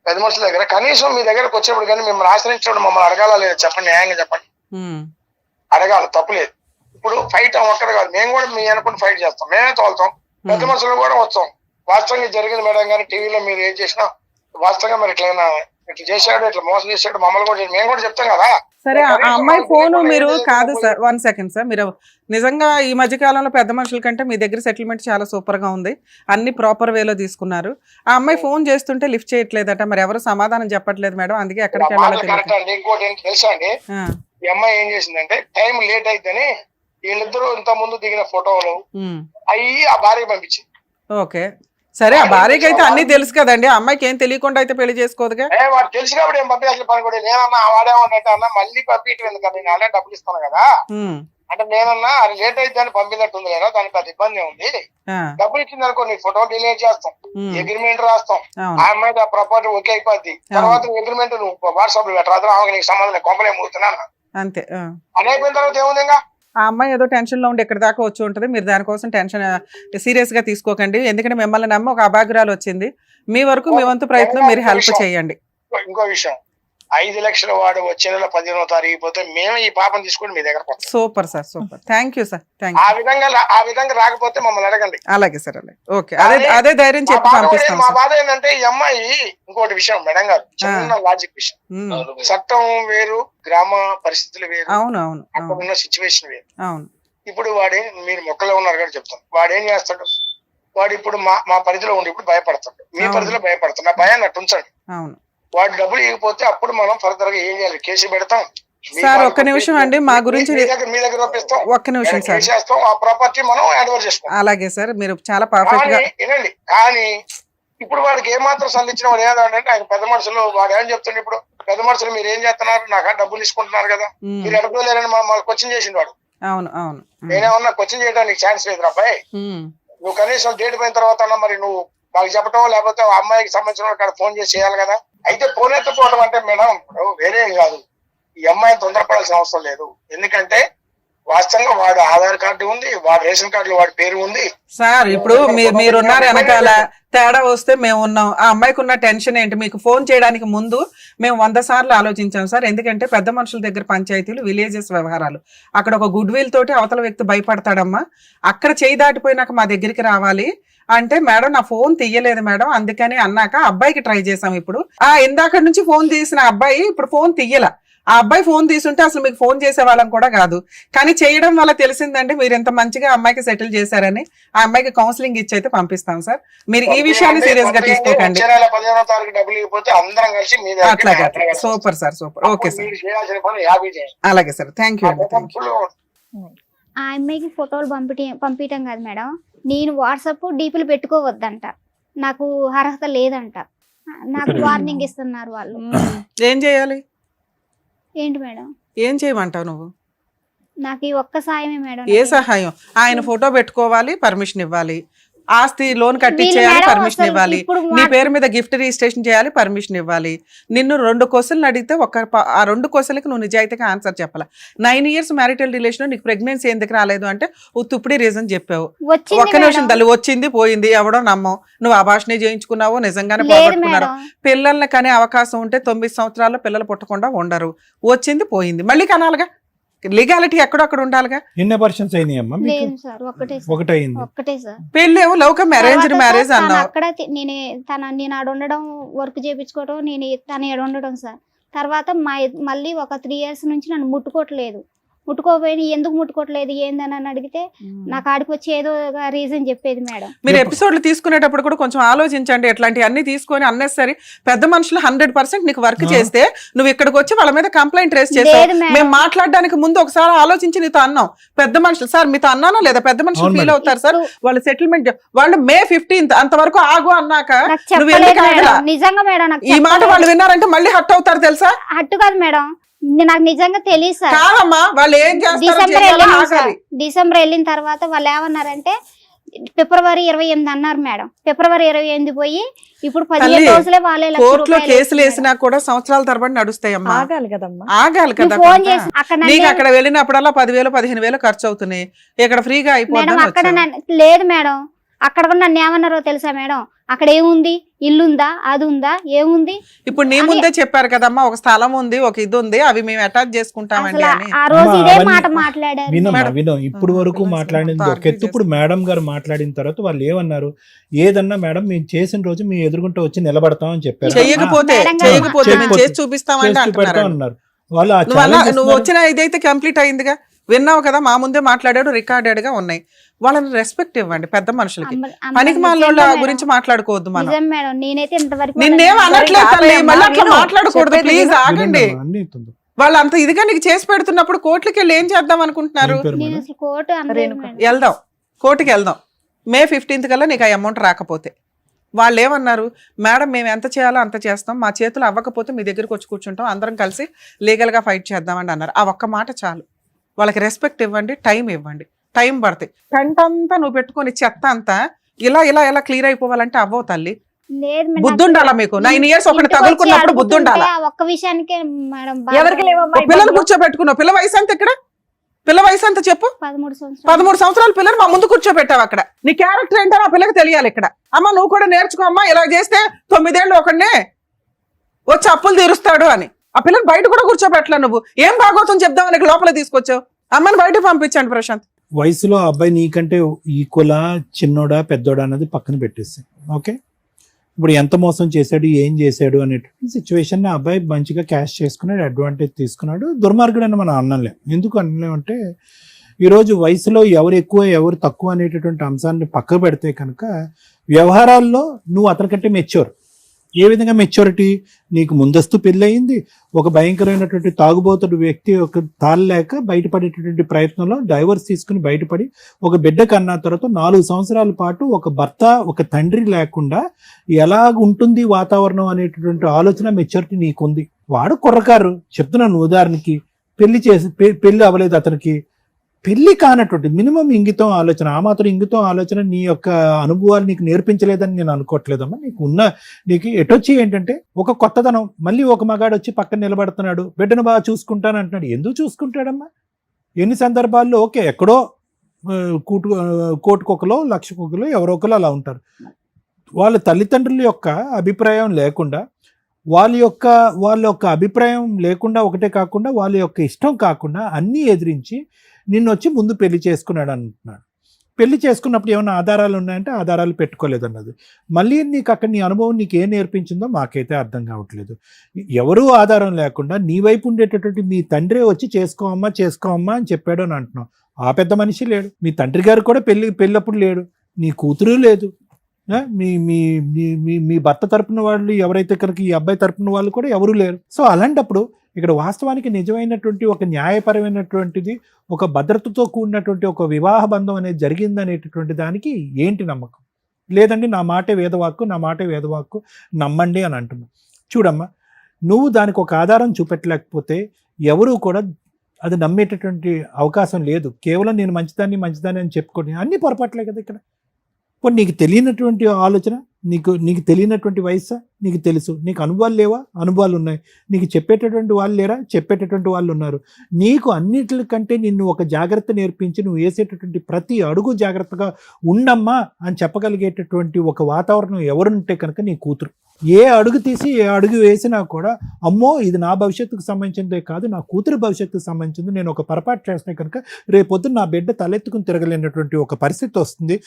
పెద్ద మనుషుల దగ్గర. కనీసం మీ దగ్గరకు వచ్చేప్పుడు కానీ మిమ్మల్ని ఆశ్రయించడం మమ్మల్ని అడగాల లేదా చెప్పండి, న్యాయంగా చెప్పండి. అడగాలి, తప్పులేదు. ఇప్పుడు ఫైట్ ఒక్కడ కాదు, మేము కూడా మీ అనుకుని ఫైట్ చేస్తాం, మేమే తోలుతాం, పెద్ద మనుషులు కూడా వస్తాం. వాస్తవంగా జరిగింది మేడం కానీ టీవీలో మీరు ఏం చేసినా వాస్తవంగా మరి ఇట్లా చేశాడు, ఇట్లా మోసం చేశాడు, మమ్మల్ని కూడా మేము కూడా చెప్తాం కదా. సరే, ఆ అమ్మాయి ఫోను మీరు కాదు సార్, 1 సెకండ్ సార్, మీరు నిజంగా ఈ మధ్య కాలంలో పెద్ద మనుషుల కంటే మీ దగ్గర సెటిల్మెంట్ చాలా సూపర్ గా ఉంది, అన్ని ప్రాపర్ వేలో తీసుకున్నారు. ఆ అమ్మాయి ఫోన్ చేస్తుంటే లిఫ్ట్ చేయట్లేదట, మరి ఎవరు సమాధానం చెప్పట్లేదు మేడం, అందుకే ఎక్కడికి వెళ్ళాలో ఇంకోటి ఏంటి తెలుసా అండి, ఈ అమ్మాయి ఏం చేసిందంటే టైం లేట్ అయితేనే వీళ్ళిద్దరూ ఇంత ముందు దిగిన ఫోటోలు అయ్యి ఆ భార్య పంపించింది. ఓకే, సరే, ఆ భార్యకి అయితే అన్ని తెలుసు కదండి, అమ్మాయికి ఏం తెలియకుండా అయితే పెళ్లి చేసుకోదుగా. వాడు తెలిసి కాబట్టి ఏం పంపించాల్సిన పని కూడా నేనన్నా వాడేమంటే అన్న మళ్ళీ పంపించడం ఎందుకంటే నేను అలా డబ్బులు ఇస్తాను కదా అంటే నేనన్నా అది లేట్ అయితే అని పంపినట్టుంది కదా, దానికి అది ఇబ్బంది ఉంది, డబ్బులు ఇచ్చింది అనుకో నీ ఫోటో డిలీట్ చేస్తాం, అగ్రిమెంట్ రాస్తాం, ఆ అమ్మాయి ఆ ప్రాపర్టీ ఓకే అయిపోద్ది, తర్వాత అగ్రిమెంట్ నువ్వు వాట్సాప్ లో పెట్టరాదు, ఆమె నీకు సంబంధం కొంపలే మూతున్నా అంతే అని అయిపోయిన తర్వాత ఏముంది ఇంకా. ఆ అమ్మాయి ఏదో టెన్షన్ లో ఉండి ఎక్కడి దాకా వచ్చి ఉంటుంది, మీరు దానికోసం టెన్షన్ సీరియస్ గా తీసుకోకండి, ఎందుకంటే మిమ్మల్ని నమ్మి ఒక అభాగ్రాలు వచ్చింది, మీ వరకు మీ వంతు ప్రయత్నం మీరు హెల్ప్ చేయండి. ఇంకో విషయం, 5 లక్షల వాడు వచ్చే నెల 15వ తారీఖు పోతే మేము ఈ పాపం తీసుకుని మీ దగ్గర. Super sir, super, thank you sir, thank you. ఆ విధంగా రాకపోతే మమ్మల్ని అడగండి. అలాగే సార్, అలాగే, ఓకే, అదే ధైర్యం చెప్పి పంపిస్తాం. మా బాధ ఏంటంటే ఈ అమ్మాయి ఇంకోటి విషయం మేడం గారు, చిన్న లాజిక్ విషయం, చట్టం వేరు, గ్రామ పరిస్థితులు వేరు, అవును అవును, అక్కడ ఉన్న సిచ్యువేషన్ వేరు. అవును. ఇప్పుడు మీరు మొక్కలో ఉన్నారు కదా చెప్తాను, వాడు ఏం చేస్తాడు, వాడు ఇప్పుడు మా పరిధిలో ఉండి ఇప్పుడు భయపడతాడు, మీ పరిధిలో భయపడతాడు, నా భయాన్ని అట్టు ఉంచండి. అవును. వాడు డబ్బులు ఇవ్వకపోతే అప్పుడు మనం ఫర్దర్ గా ఏం చేయాలి, కేసు పెడతాం, సార్ ఒక్క నిమిషం అండి, మా గురించి మీ దగ్గర రప్పిస్తాం, ఒక్క నిమిషం సార్, చేస్తాం, ఆ ప్రాపర్టీ మనం హ్యాండ్ ఓవర్ చేసుకుంటాం. అలాగే సార్, మీరు చాలా పర్ఫెక్ట్ గా వినండి. కానీ ఇప్పుడు వాడికి ఏమాత్రం సంధించిన వాడు ఏదంటే ఆయన పెద్ద మనుషులు వాడు ఏం చెప్తుండే, ఇప్పుడు పెద్ద మనుషులు మీరు ఏం చేస్తున్నారు, నాకు డబ్బులు తీసుకుంటున్నారు కదా, మీరు ఎడపోలేరని క్వశ్చన్ చేసిండు వాడు. అవును అవును, నేనేమన్నా క్వశ్చన్ చేయడానికి ఛాన్స్ లేదు అబ్బాయి, నువ్వు కనీసం డేట్ పోయిన తర్వాత మరి నువ్వు మాకు చెప్పటం, లేకపోతే ఆ అమ్మాయికి సంబంధించిన అక్కడ ఫోన్ చేసి చేయాలి కదా. అయితే ఫోన్ ఎత్తుకోవడం అంటే మేడం వేరే కాదు, ఈ అమ్మాయిని తొందరపడాల్సిన అవసరం లేదు. ఎందుకంటే వాస్తవంగా వాడు ఆధార్ కార్డు ఉంది, వాడు రేషన్ కార్డులో వాడి పేరు ఉంది సార్. ఇప్పుడు మీరున్నారు వెనకాల, తేడా వస్తే మేము ఉన్నాం. ఆ అమ్మాయికి ఉన్న టెన్షన్ ఏంటి? మీకు ఫోన్ చేయడానికి ముందు మేము 100 సార్లు ఆలోచించాం సార్. ఎందుకంటే పెద్ద మనుషుల దగ్గర పంచాయతీలు, విలేజెస్ వ్యవహారాలు, అక్కడ ఒక గుడ్ విల్ తోటి అవతల వ్యక్తి భయపడతాడమ్మా. అక్కడ చేయి దాటిపోయినాక మా దగ్గరికి రావాలి అంటే, మేడం నా ఫోన్ తీయలేదు మేడం, అందుకని అన్నాక అబ్బాయికి ట్రై చేసాం. ఇప్పుడు ఇందాక నుంచి ఫోన్ తీసిన అబ్బాయి ఇప్పుడు ఫోన్ తీయల. ఆ అబ్బాయి ఫోన్ తీసుంటే అసలు మీకు ఫోన్ చేసే వాళ్ళం కూడా కాదు. కానీ చేయడం వల్ల తెలిసిందండి మీరు ఎంత మంచిగా అమ్మాయికి సెటిల్ చేశారని. ఆ అమ్మాయికి కౌన్సిలింగ్ ఇచ్చి అయితే పంపిస్తాం సార్. మీరు ఈ విషయాన్ని సీరియస్ గా తీసుకోకండి. అట్లాగే, super sir, super. Okay sir, అలాగే సార్, థ్యాంక్ యూ అండి, థ్యాంక్ యూ. ఆ అమ్మాయికి ఫోటోలు పంపించడం కాదు మేడం, నేను వాట్సాప్ డీపీలు పెట్టుకోవద్దంట, నాకు అర్హత లేదంట, నాకు వార్నింగ్ ఇస్తున్నారు వాళ్ళు. ఏం చేయాలి? ఏంటి మేడం? ఏం చేయమంటావు నువ్వు? నాకు ఈ ఒక్క సాయమే మేడం. ఏ సహాయం? ఆయన ఫోటో పెట్టుకోవాలి, పర్మిషన్ ఇవ్వాలి, ఆస్తి లోన్ కట్టించేయాలి, పర్మిషన్ ఇవ్వాలి, నీ పేరు మీద గిఫ్ట్ రిజిస్ట్రేషన్ చేయాలి, పర్మిషన్ ఇవ్వాలి. నిన్ను 2 క్వశ్చన్లు అడిగితే ఆ 2 క్వశ్చన్లకి నువ్వు నిజాయితీగా ఆన్సర్ చెప్పాలి. 9 years మ్యారిటల్ రిలేషన్, నీకు ప్రెగ్నెన్సీ ఎందుకు రాలేదు అంటే తుప్పుడి రీజన్ చెప్పావు. ఒక్క నిమిషం తల్లి, వచ్చింది పోయింది, ఎవడో నమ్మవు. నువ్వు అభాషణ చేయించుకున్నావో నిజంగానే పోగొట్టుకున్నారో. పిల్లల్ని కనే అవకాశం ఉంటే 9 సంవత్సరాల్లో పిల్లలు పుట్టకుండా ఉండరు. వచ్చింది పోయింది, మళ్ళీ కనాలిగా. లీగాలిటీ ఎక్కడొక్కడ ఉండాలిగా. ఎన్ని పర్సన్స్ అయినాయమ్మా? ఒకటే సార్. పెళ్ళి ఏమో లవ్ కమ్ అరేంజ్డ్ మ్యారేజ్ అన్నావు. అక్కడ నేను ఆడ ఉండడం, వర్క్ చేయించుకోవడం, నేను తన ఆడ ఉండడం సార్. తర్వాత మళ్ళీ ఒక 3 years నుంచి నన్ను ముట్టుకోవట్లేదు. ముట్టుకోపోయి ఎందుకు ముట్టుకోవట్లేదు ఏందని అడిగితే నాకు ఆడికి వచ్చి ఏదో రీజన్ చెప్పేది మేడం. మీరు ఎపిసోడ్లు తీసుకునేటప్పుడు కూడా కొంచెం ఆలోచించండి. ఎట్లాంటి అన్ని తీసుకొని అన్నెసరీ పెద్ద మనుషులు 100% నీకు వర్క్ చేస్తే నువ్వు ఇక్కడికి వచ్చి వాళ్ళ మీద కంప్లైంట్ రేస్ చేస్తావు. మేము మాట్లాడడానికి ముందు ఒకసారి ఆలోచించి నీతో అన్నాం. పెద్ద మనుషులు సార్ మీతో అన్నానో లేదా? పెద్ద మనుషులు ఫీల్ అవుతారు సార్. వాళ్ళ సెటిల్మెంట్ వాళ్ళు May 15th అంతవరకు ఆగు అన్నాక నిజంగా మేడం ఈ మాట వాళ్ళు విన్నారంటే మళ్ళీ హట్ అవుతారు తెలుసా? హట్టు కాదు మేడం, నాకు నిజంగా తెలియదు సార్. కాదమ్మా, వాళ్ళు ఏం చేస్తారు? డిసెంబర్ వెళ్ళిన తర్వాత వాళ్ళు ఏమన్నారంటే February 28 అన్నారు మేడం. February 28 పోయి ఇప్పుడు 15 రోజులే వాళ్ళే కోర్టులో కేసులు వేసినా కూడా సంవత్సరాల తరబడి నడుస్తాయమ్మా. ఆగాలి కదమ్మా, ఆగాలి కదా. ఫోన్ చేసి నీకు అక్కడ వెళ్ళినప్పుడల్లా 10,000 15,000 ఖర్చు అవుతున్నాయి. ఇక్కడ ఫ్రీగా అయిపోతుంది. అక్కడ లేదు మేడం, అక్కడ కూడా నన్ను ఏమన్నారో తెలుసా మేడం? అక్కడ ఏముంది, ఇల్లుందా, అది ఉందా, ఏముంది? ఇప్పుడు నీ ముందే చెప్పారు కదమ్మా, ఒక స్థలం ఉంది, ఒక ఇది ఉంది, అవి మేము అటాచ్ చేసుకుంటామండి అని. ఆ రోజు ఇదే మాట మాట్లాడారు. వినం ఇప్పుడు వరకు మాట్లాడింది ఒక ఎత్తు. ఇప్పుడు మేడం గారు మాట్లాడిన తర్వాత వాళ్ళు ఏమన్నారు? ఏదన్నా మేడం మేము చేసిన రోజు మీ ఎదురుగుంటూ వచ్చి నిలబడతామని చెప్పారు. చేయకపోతే మేము చేసి చూపిస్తామని అన్నారు. నువ్వు వచ్చిన ఇదైతే కంప్లీట్ అయిందిగా, విన్నావు కదా, మా ముందే మాట్లాడాడు, రికార్డెడ్ గా ఉన్నాయి. వాళ్ళని రెస్పెక్ట్ ఇవ్వండి. పెద్ద మనుషులకి పనికి మాలోళ్ళ గురించి మాట్లాడుకోవద్దు. మనం నిన్నేం అనట్లేదు తల్లి, మళ్ళీ అట్లా మాట్లాడకూడదు ప్లీజ్, ఆగండి. వాళ్ళు అంత ఇదిగా నీకు చేసి పెడుతున్నప్పుడు కోర్టుకి వెళ్ళి ఏం చేద్దాం అనుకుంటున్నారు? వెళ్దాం, కోర్టుకి వెళ్దాం. May 15th కల్లా నీకు ఆ అమౌంట్ రాకపోతే. వాళ్ళు ఏమన్నారు? మేడం మేము ఎంత చేయాలో అంత చేస్తాం, మా చేతులు అవ్వకపోతే మీ దగ్గరకు వచ్చి కూర్చుంటాం, అందరం కలిసి లీగల్ గా ఫైట్ చేద్దామని అన్నారు. ఆ ఒక్క మాట చాలు. వాళ్ళకి రెస్పెక్ట్ ఇవ్వండి, టైం ఇవ్వండి. టైం పడతాయి. టెంట్ అంతా నువ్వు పెట్టుకుని చెత్త అంతా ఇలా ఇలా ఇలా క్లియర్ అయిపోవాలంటే అవ్వవు తల్లి. బుద్ధి ఉండాలా మీకు? 9 years ఒకటి తగులుకున్నప్పుడు బుద్ధి ఉండాలా? ఒక్క విషయానికే మేడం, పిల్లలు కూర్చోబెట్టుకున్నావు. పిల్ల వయసు అంత ఇక్కడ, పిల్ల వయసు అంత చెప్పు. 13 సంవత్సరాల పిల్లలు మా ముందు కూర్చోబెట్టావు. అక్కడ నీ క్యారెక్టర్ ఏంటో ఆ పిల్లకి తెలియాలి. ఇక్కడ అమ్మ నువ్వు కూడా నేర్చుకో అమ్మా, ఇలా చేస్తే 9 ఏళ్ళు ఒకడినే వచ్చి అప్పులు తీరుస్తాడు అని. ఆ పిల్లలు బయట కూడా కూర్చోబెట్టలే. నువ్వు ఏం భాగవతం చెప్దామని లోపల తీసుకొచ్చావు. అమ్మని బయట పంపించండి ప్రశాంత్. వయసులో అబ్బాయి నీకంటే ఈక్వలా, చిన్నోడా, పెద్దోడా అన్నది పక్కన పెట్టేసి, ఓకే, ఇప్పుడు ఎంత మోసం చేశాడు, ఏం చేశాడు అనేటువంటి సిచ్యువేషన్ ఆ అబ్బాయి మంచిగా క్యాష్ చేసుకున్నాడు, అడ్వాంటేజ్ తీసుకున్నాడు. దుర్మార్గుడు అని మనం అనలేం. ఎందుకు అనలేమంటే ఈరోజు వయసులో ఎవరు ఎక్కువ ఎవరు తక్కువ అనేటటువంటి అంశాన్ని పక్క పెడితే కనుక వ్యవహారాల్లో నువ్వు అతనికంటే మెచ్యూర్, ఏ విధంగా మెచ్యూరిటీ? నీకు ముందస్తు పెళ్ళయింది, ఒక భయంకరమైనటువంటి తాగుబోతుడు వ్యక్తి ఒక తాళలేక బయటపడేటటువంటి ప్రయత్నంలో డైవర్స్ తీసుకుని బయటపడి ఒక బిడ్డ కన్నా తర్వాత 4 సంవత్సరాల పాటు ఒక భర్త ఒక తండ్రి లేకుండా ఎలా ఉంటుంది వాతావరణం అనేటటువంటి ఆలోచన మెచ్యూరిటీ నీకుంది. వాడు కుర్రకారు, చెప్తున్నాను ఉదాహరణకి, పెళ్లి అవ్వలేదు అతనికి, పెళ్లి కానటువంటి మినిమం ఇంగితం ఆలోచన, ఆ మాత్రం ఇంగితం ఆలోచన నీ యొక్క అనుభవాలు నీకు నేర్పించలేదని నేను అనుకోవట్లేదమ్మా. నీకు ఎటొచ్చి ఏంటంటే ఒక కొత్తదనం, మళ్ళీ ఒక మగాడు వచ్చి పక్కన నిలబడుతున్నాడు, బిడ్డను బాగా చూసుకుంటాను అంటున్నాడు. ఎందుకు చూసుకుంటాడమ్మా? ఎన్ని సందర్భాల్లో ఓకే ఎక్కడో కోటికొకలో లక్షకొకలో ఎవరో ఒకరు అలా ఉంటారు. వాళ్ళ తల్లిదండ్రుల యొక్క అభిప్రాయం లేకుండా వాళ్ళ యొక్క అభిప్రాయం లేకుండా ఒకటే కాకుండా వాళ్ళ యొక్క ఇష్టం కాకుండా అన్నీ ఎదిరించి నిన్ను వచ్చి ముందు పెళ్లి చేసుకున్నాడు అంటున్నాడు. పెళ్లి చేసుకున్నప్పుడు ఏమైనా ఆధారాలు ఉన్నాయంటే ఆధారాలు పెట్టుకోలేదన్నది. మళ్ళీ నీకు అక్కడ నీ అనుభవం నీకు ఏం నేర్పించిందో మాకైతే అర్థం కావట్లేదు. ఎవరూ ఆధారం లేకుండా నీ వైపు ఉండేటటువంటి మీ తండ్రి వచ్చి చేసుకోమ్మా అని చెప్పాడు అని అంటున్నావు. ఆ పెద్ద మనిషి లేడు, మీ తండ్రి గారు కూడా పెళ్ళప్పుడు లేడు, నీ కూతురు లేదు, మీ మీ మీ భర్త తరపున వాళ్ళు ఎవరైతే కనుక ఈ అబ్బాయి తరపున వాళ్ళు కూడా ఎవరూ లేరు. సో అలాంటప్పుడు ఇక్కడ వాస్తవానికి నిజమైనటువంటి ఒక న్యాయపరమైనటువంటిది ఒక భద్రతతో కూడినటువంటి ఒక వివాహ బంధం అనేది జరిగిందనేటటువంటి దానికి ఏంటి నమ్మకం? లేదండి నా మాటే వేదవాక్కు నమ్మండి అని అంటున్నావు. చూడమ్మా, నువ్వు దానికి ఒక ఆధారం చూపెట్టలేకపోతే ఎవరూ కూడా అది నమ్మేటటువంటి అవకాశం లేదు. కేవలం నేను మంచిదాన్ని అని చెప్పుకోండి, అన్ని పొరపాట్లే కదా ఇక్కడ. ఇప్పుడు నీకు తెలియనటువంటి ఆలోచన, నీకు తెలియనటువంటి వయస్సా? నీకు తెలుసు. నీకు అనుభవాలు లేవా? అనుభవాలు ఉన్నాయి. నీకు చెప్పేటటువంటి వాళ్ళు లేరా? చెప్పేటటువంటి వాళ్ళు ఉన్నారు. నీకు అన్నిటికంటే నిన్ను ఒక జాగ్రత్త నేర్పించి నువ్వు వేసేటటువంటి ప్రతి అడుగు జాగ్రత్తగా ఉండమ్మా అని చెప్పగలిగేటటువంటి ఒక వాతావరణం ఎవరుంటే కనుక నీ కూతురు. ఏ అడుగు తీసి ఏ అడుగు వేసినా కూడా అమ్మో ఇది నా భవిష్యత్తుకు సంబంధించిందే కాదు, నా కూతురు భవిష్యత్తుకు సంబంధించింది, నేను ఒక పొరపాటు చేస్తే కనుక రేపొద్దున నా బిడ్డ తలెత్తుకుని తిరగలేనటువంటి ఒక పరిస్థితి వస్తుంది.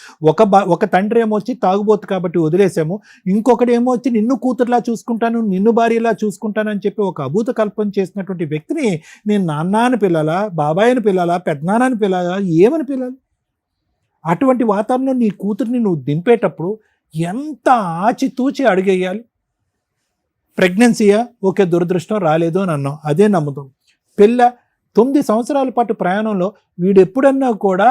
ఒక తండ్రి ఏమో వచ్చి తాగుబోతు కాబట్టి వదిలేసాము, ఇంకొకటి ఏమో వచ్చి నిన్ను కూతురులా చూసుకుంటాను, నిన్ను భార్యలా చూసుకుంటాను అని చెప్పి ఒక అభూత కల్పన చేసినటువంటి వ్యక్తిని నేను నాన్న అని పిల్లాలా, బాబాయ్ అని పిల్లాలా, పెద్దనాన్న అని పిల్లాలా, ఏమని పిల్లాలి? అటువంటి వాతావరణంలో నీ కూతురిని నువ్వు దింపేటప్పుడు ఎంత ఆచితూచి అడుగేయాలి. ప్రెగ్నెన్సీయా? ఓకే, దురదృష్టం రాలేదు అని అన్నాం, అదే నమ్ముతాం. 9 సంవత్సరాల పాటు ప్రయాణంలో వీడు ఎప్పుడన్నా కూడా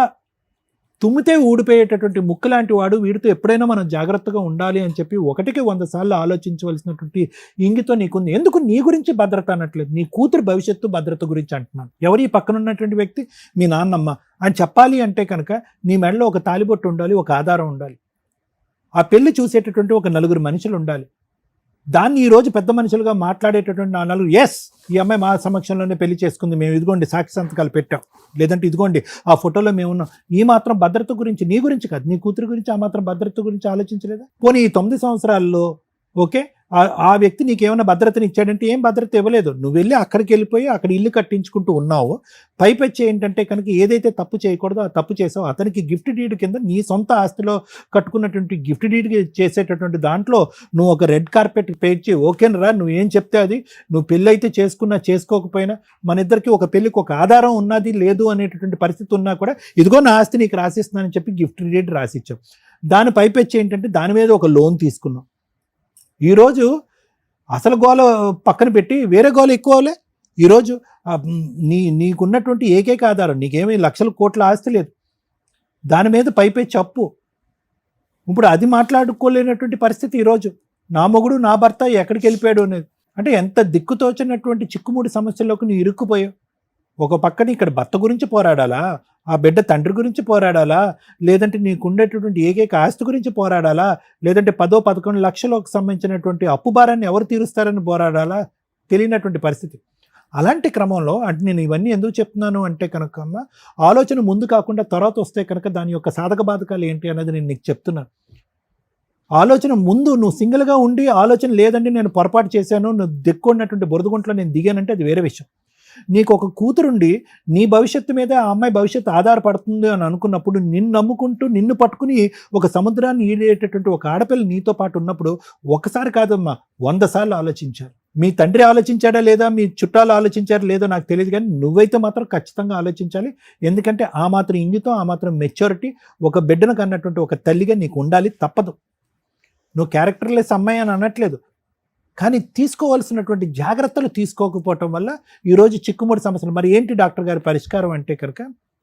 తుమ్మితే ఊడిపోయేటటువంటి ముక్కు లాంటి వాడు, వీడితో ఎప్పుడైనా మనం జాగ్రత్తగా ఉండాలి అని చెప్పి 1కి 100 సార్లు ఆలోచించవలసినటువంటి ఇంగితం నీకుంది. ఎందుకు నీ గురించి భద్రత అనట్లేదు, నీ కూతురు భవిష్యత్తు భద్రత గురించి అంటున్నాను. ఎవరి పక్కన ఉన్నటువంటి వ్యక్తి? మీ నాన్నమ్మ అని చెప్పాలి అంటే కనుక నీ మెడలో ఒక తాలిబొట్టు ఉండాలి, ఒక ఆధారం ఉండాలి, ఆ పెళ్లి చూసేటటువంటి ఒక 4 మనుషులు ఉండాలి. దాన్ని ఈరోజు పెద్ద మనుషులుగా మాట్లాడేటటువంటి ఆ 4, ఎస్ ఈ అమ్మాయి మా సమక్షంలోనే పెళ్లి చేసుకుంది, మేము ఇదిగోండి సాక్షి సంతకాలు పెట్టాం, లేదంటే ఇదిగోండి ఆ ఫోటోలో మేము ఉన్నాం. ఈ మాత్రం భద్రత గురించి, నీ గురించి కాదు, నీ కూతురు గురించి ఆ మాత్రం భద్రత గురించి ఆలోచించలేదా? పోనీ ఈ 9 సంవత్సరాల్లో ఓకే ఆ వ్యక్తి నీకేమైనా భద్రతని ఇచ్చాడంటే ఏం భద్రత ఇవ్వలేదు. నువ్వు వెళ్ళి అక్కడికి వెళ్ళిపోయి అక్కడ ఇల్లు కట్టించుకుంటూ ఉన్నావు. పైపెచ్చి ఏంటంటే కనుక ఏదైతే తప్పు చేయకూడదో ఆ తప్పు చేసావు. అతనికి గిఫ్ట్ డీడ్ కింద నీ సొంత ఆస్తిలో కట్టుకున్నటువంటి గిఫ్ట్ డీడ్ చేసేటటువంటి దాంట్లో నువ్వు ఒక రెడ్ కార్పెట్ పేర్చి ఓకేనరా నువ్వు ఏం చెప్తే అది, నువ్వు పెళ్ళి అయితే చేసుకున్నా చేసుకోకపోయినా మన ఇద్దరికి ఒక పెళ్ళికి ఒక ఆధారం ఉన్నది లేదు అనేటటువంటి పరిస్థితి ఉన్నా కూడా ఇదిగో నా ఆస్తి నీకు రాసిస్తున్నానని చెప్పి గిఫ్ట్ డీడ్ రాసిచ్చావు. దాని పైపెచ్చి ఏంటంటే దాని మీద ఒక లోన్ తీసుకున్నావు. ఈరోజు అసలు గోల పక్కన పెట్టి వేరే గోల ఎక్కువలే. ఈరోజు నీకున్నటువంటి ఏకైక ఆధారం, నీకేమీ లక్షల కోట్ల ఆస్తి లేదు, దాని మీద పైపెచ్చి అప్పు. ఇప్పుడు అది మాట్లాడుకోలేనటువంటి పరిస్థితి ఈరోజు. నా మొగుడు నా భర్త ఎక్కడికి వెళ్ళిపోయాడు అనేది అంటే ఎంత దిక్కుతోచినటువంటి చిక్కుముడి సమస్యల్లోకి నువ్వు ఇరుక్కుపోయావు. ఒక పక్కన ఇక్కడ భర్త గురించి పోరాడాలా, ఆ బిడ్డ తండ్రి గురించి పోరాడాలా, లేదంటే నీకు ఉండేటటువంటి ఏకైక ఆస్తి గురించి పోరాడాలా, లేదంటే 10-11 లక్షలకు సంబంధించినటువంటి అప్పు భారాన్ని ఎవరు తీరుస్తారని పోరాడాలా, తెలియనటువంటి పరిస్థితి. అలాంటి క్రమంలో అంటే నేను ఇవన్నీ ఎందుకు చెప్తున్నాను అంటే కనుక ఆలోచన ముందు కాకుండా తర్వాత వస్తే కనుక దాని యొక్క సాధక బాధకాలు ఏంటి అనేది నేను నీకు చెప్తున్నాను. ఆలోచన ముందు నువ్వు సింగిల్గా ఉండి ఆలోచన లేదండి నేను పొరపాటు చేశాను, నువ్వు దిక్కున్నటువంటి బురదగుంట్లో నేను దిగానంటే అది వేరే విషయం. నీకు ఒక కూతురుండి నీ భవిష్యత్తు మీద ఆ అమ్మాయి భవిష్యత్తు ఆధారపడుతుంది అని అనుకున్నప్పుడు నిన్ను నమ్ముకుంటూ నిన్ను పట్టుకుని ఒక సముద్రాన్ని ఈడేటటువంటి ఒక ఆడపిల్ల నీతో పాటు ఉన్నప్పుడు ఒకసారి కాదమ్మా 100 సార్లు ఆలోచించారు. మీ తండ్రి ఆలోచించాడా లేదా, మీ చుట్టాలు ఆలోచించారా లేదో నాకు తెలియదు, కానీ నువ్వైతే మాత్రం ఖచ్చితంగా ఆలోచించాలి. ఎందుకంటే ఆ మాత్రం ఇంగితం, ఆ మాత్రం మెచ్యూరిటీ ఒక బిడ్డను కన్నటువంటి ఒక తల్లిగా నీకు ఉండాలి, తప్పదు. నువ్వు క్యారెక్టర్లెస్ అమ్మాయి అని అనట్లేదు, కానీ తీసుకోవాల్సినటువంటి జాగ్రత్తలు తీసుకోకపోవటం వల్ల ఈరోజు చిక్కుముడి సమస్యలు. మరి ఏంటి డాక్టర్ గారి పరిష్కారం అంటే కనుక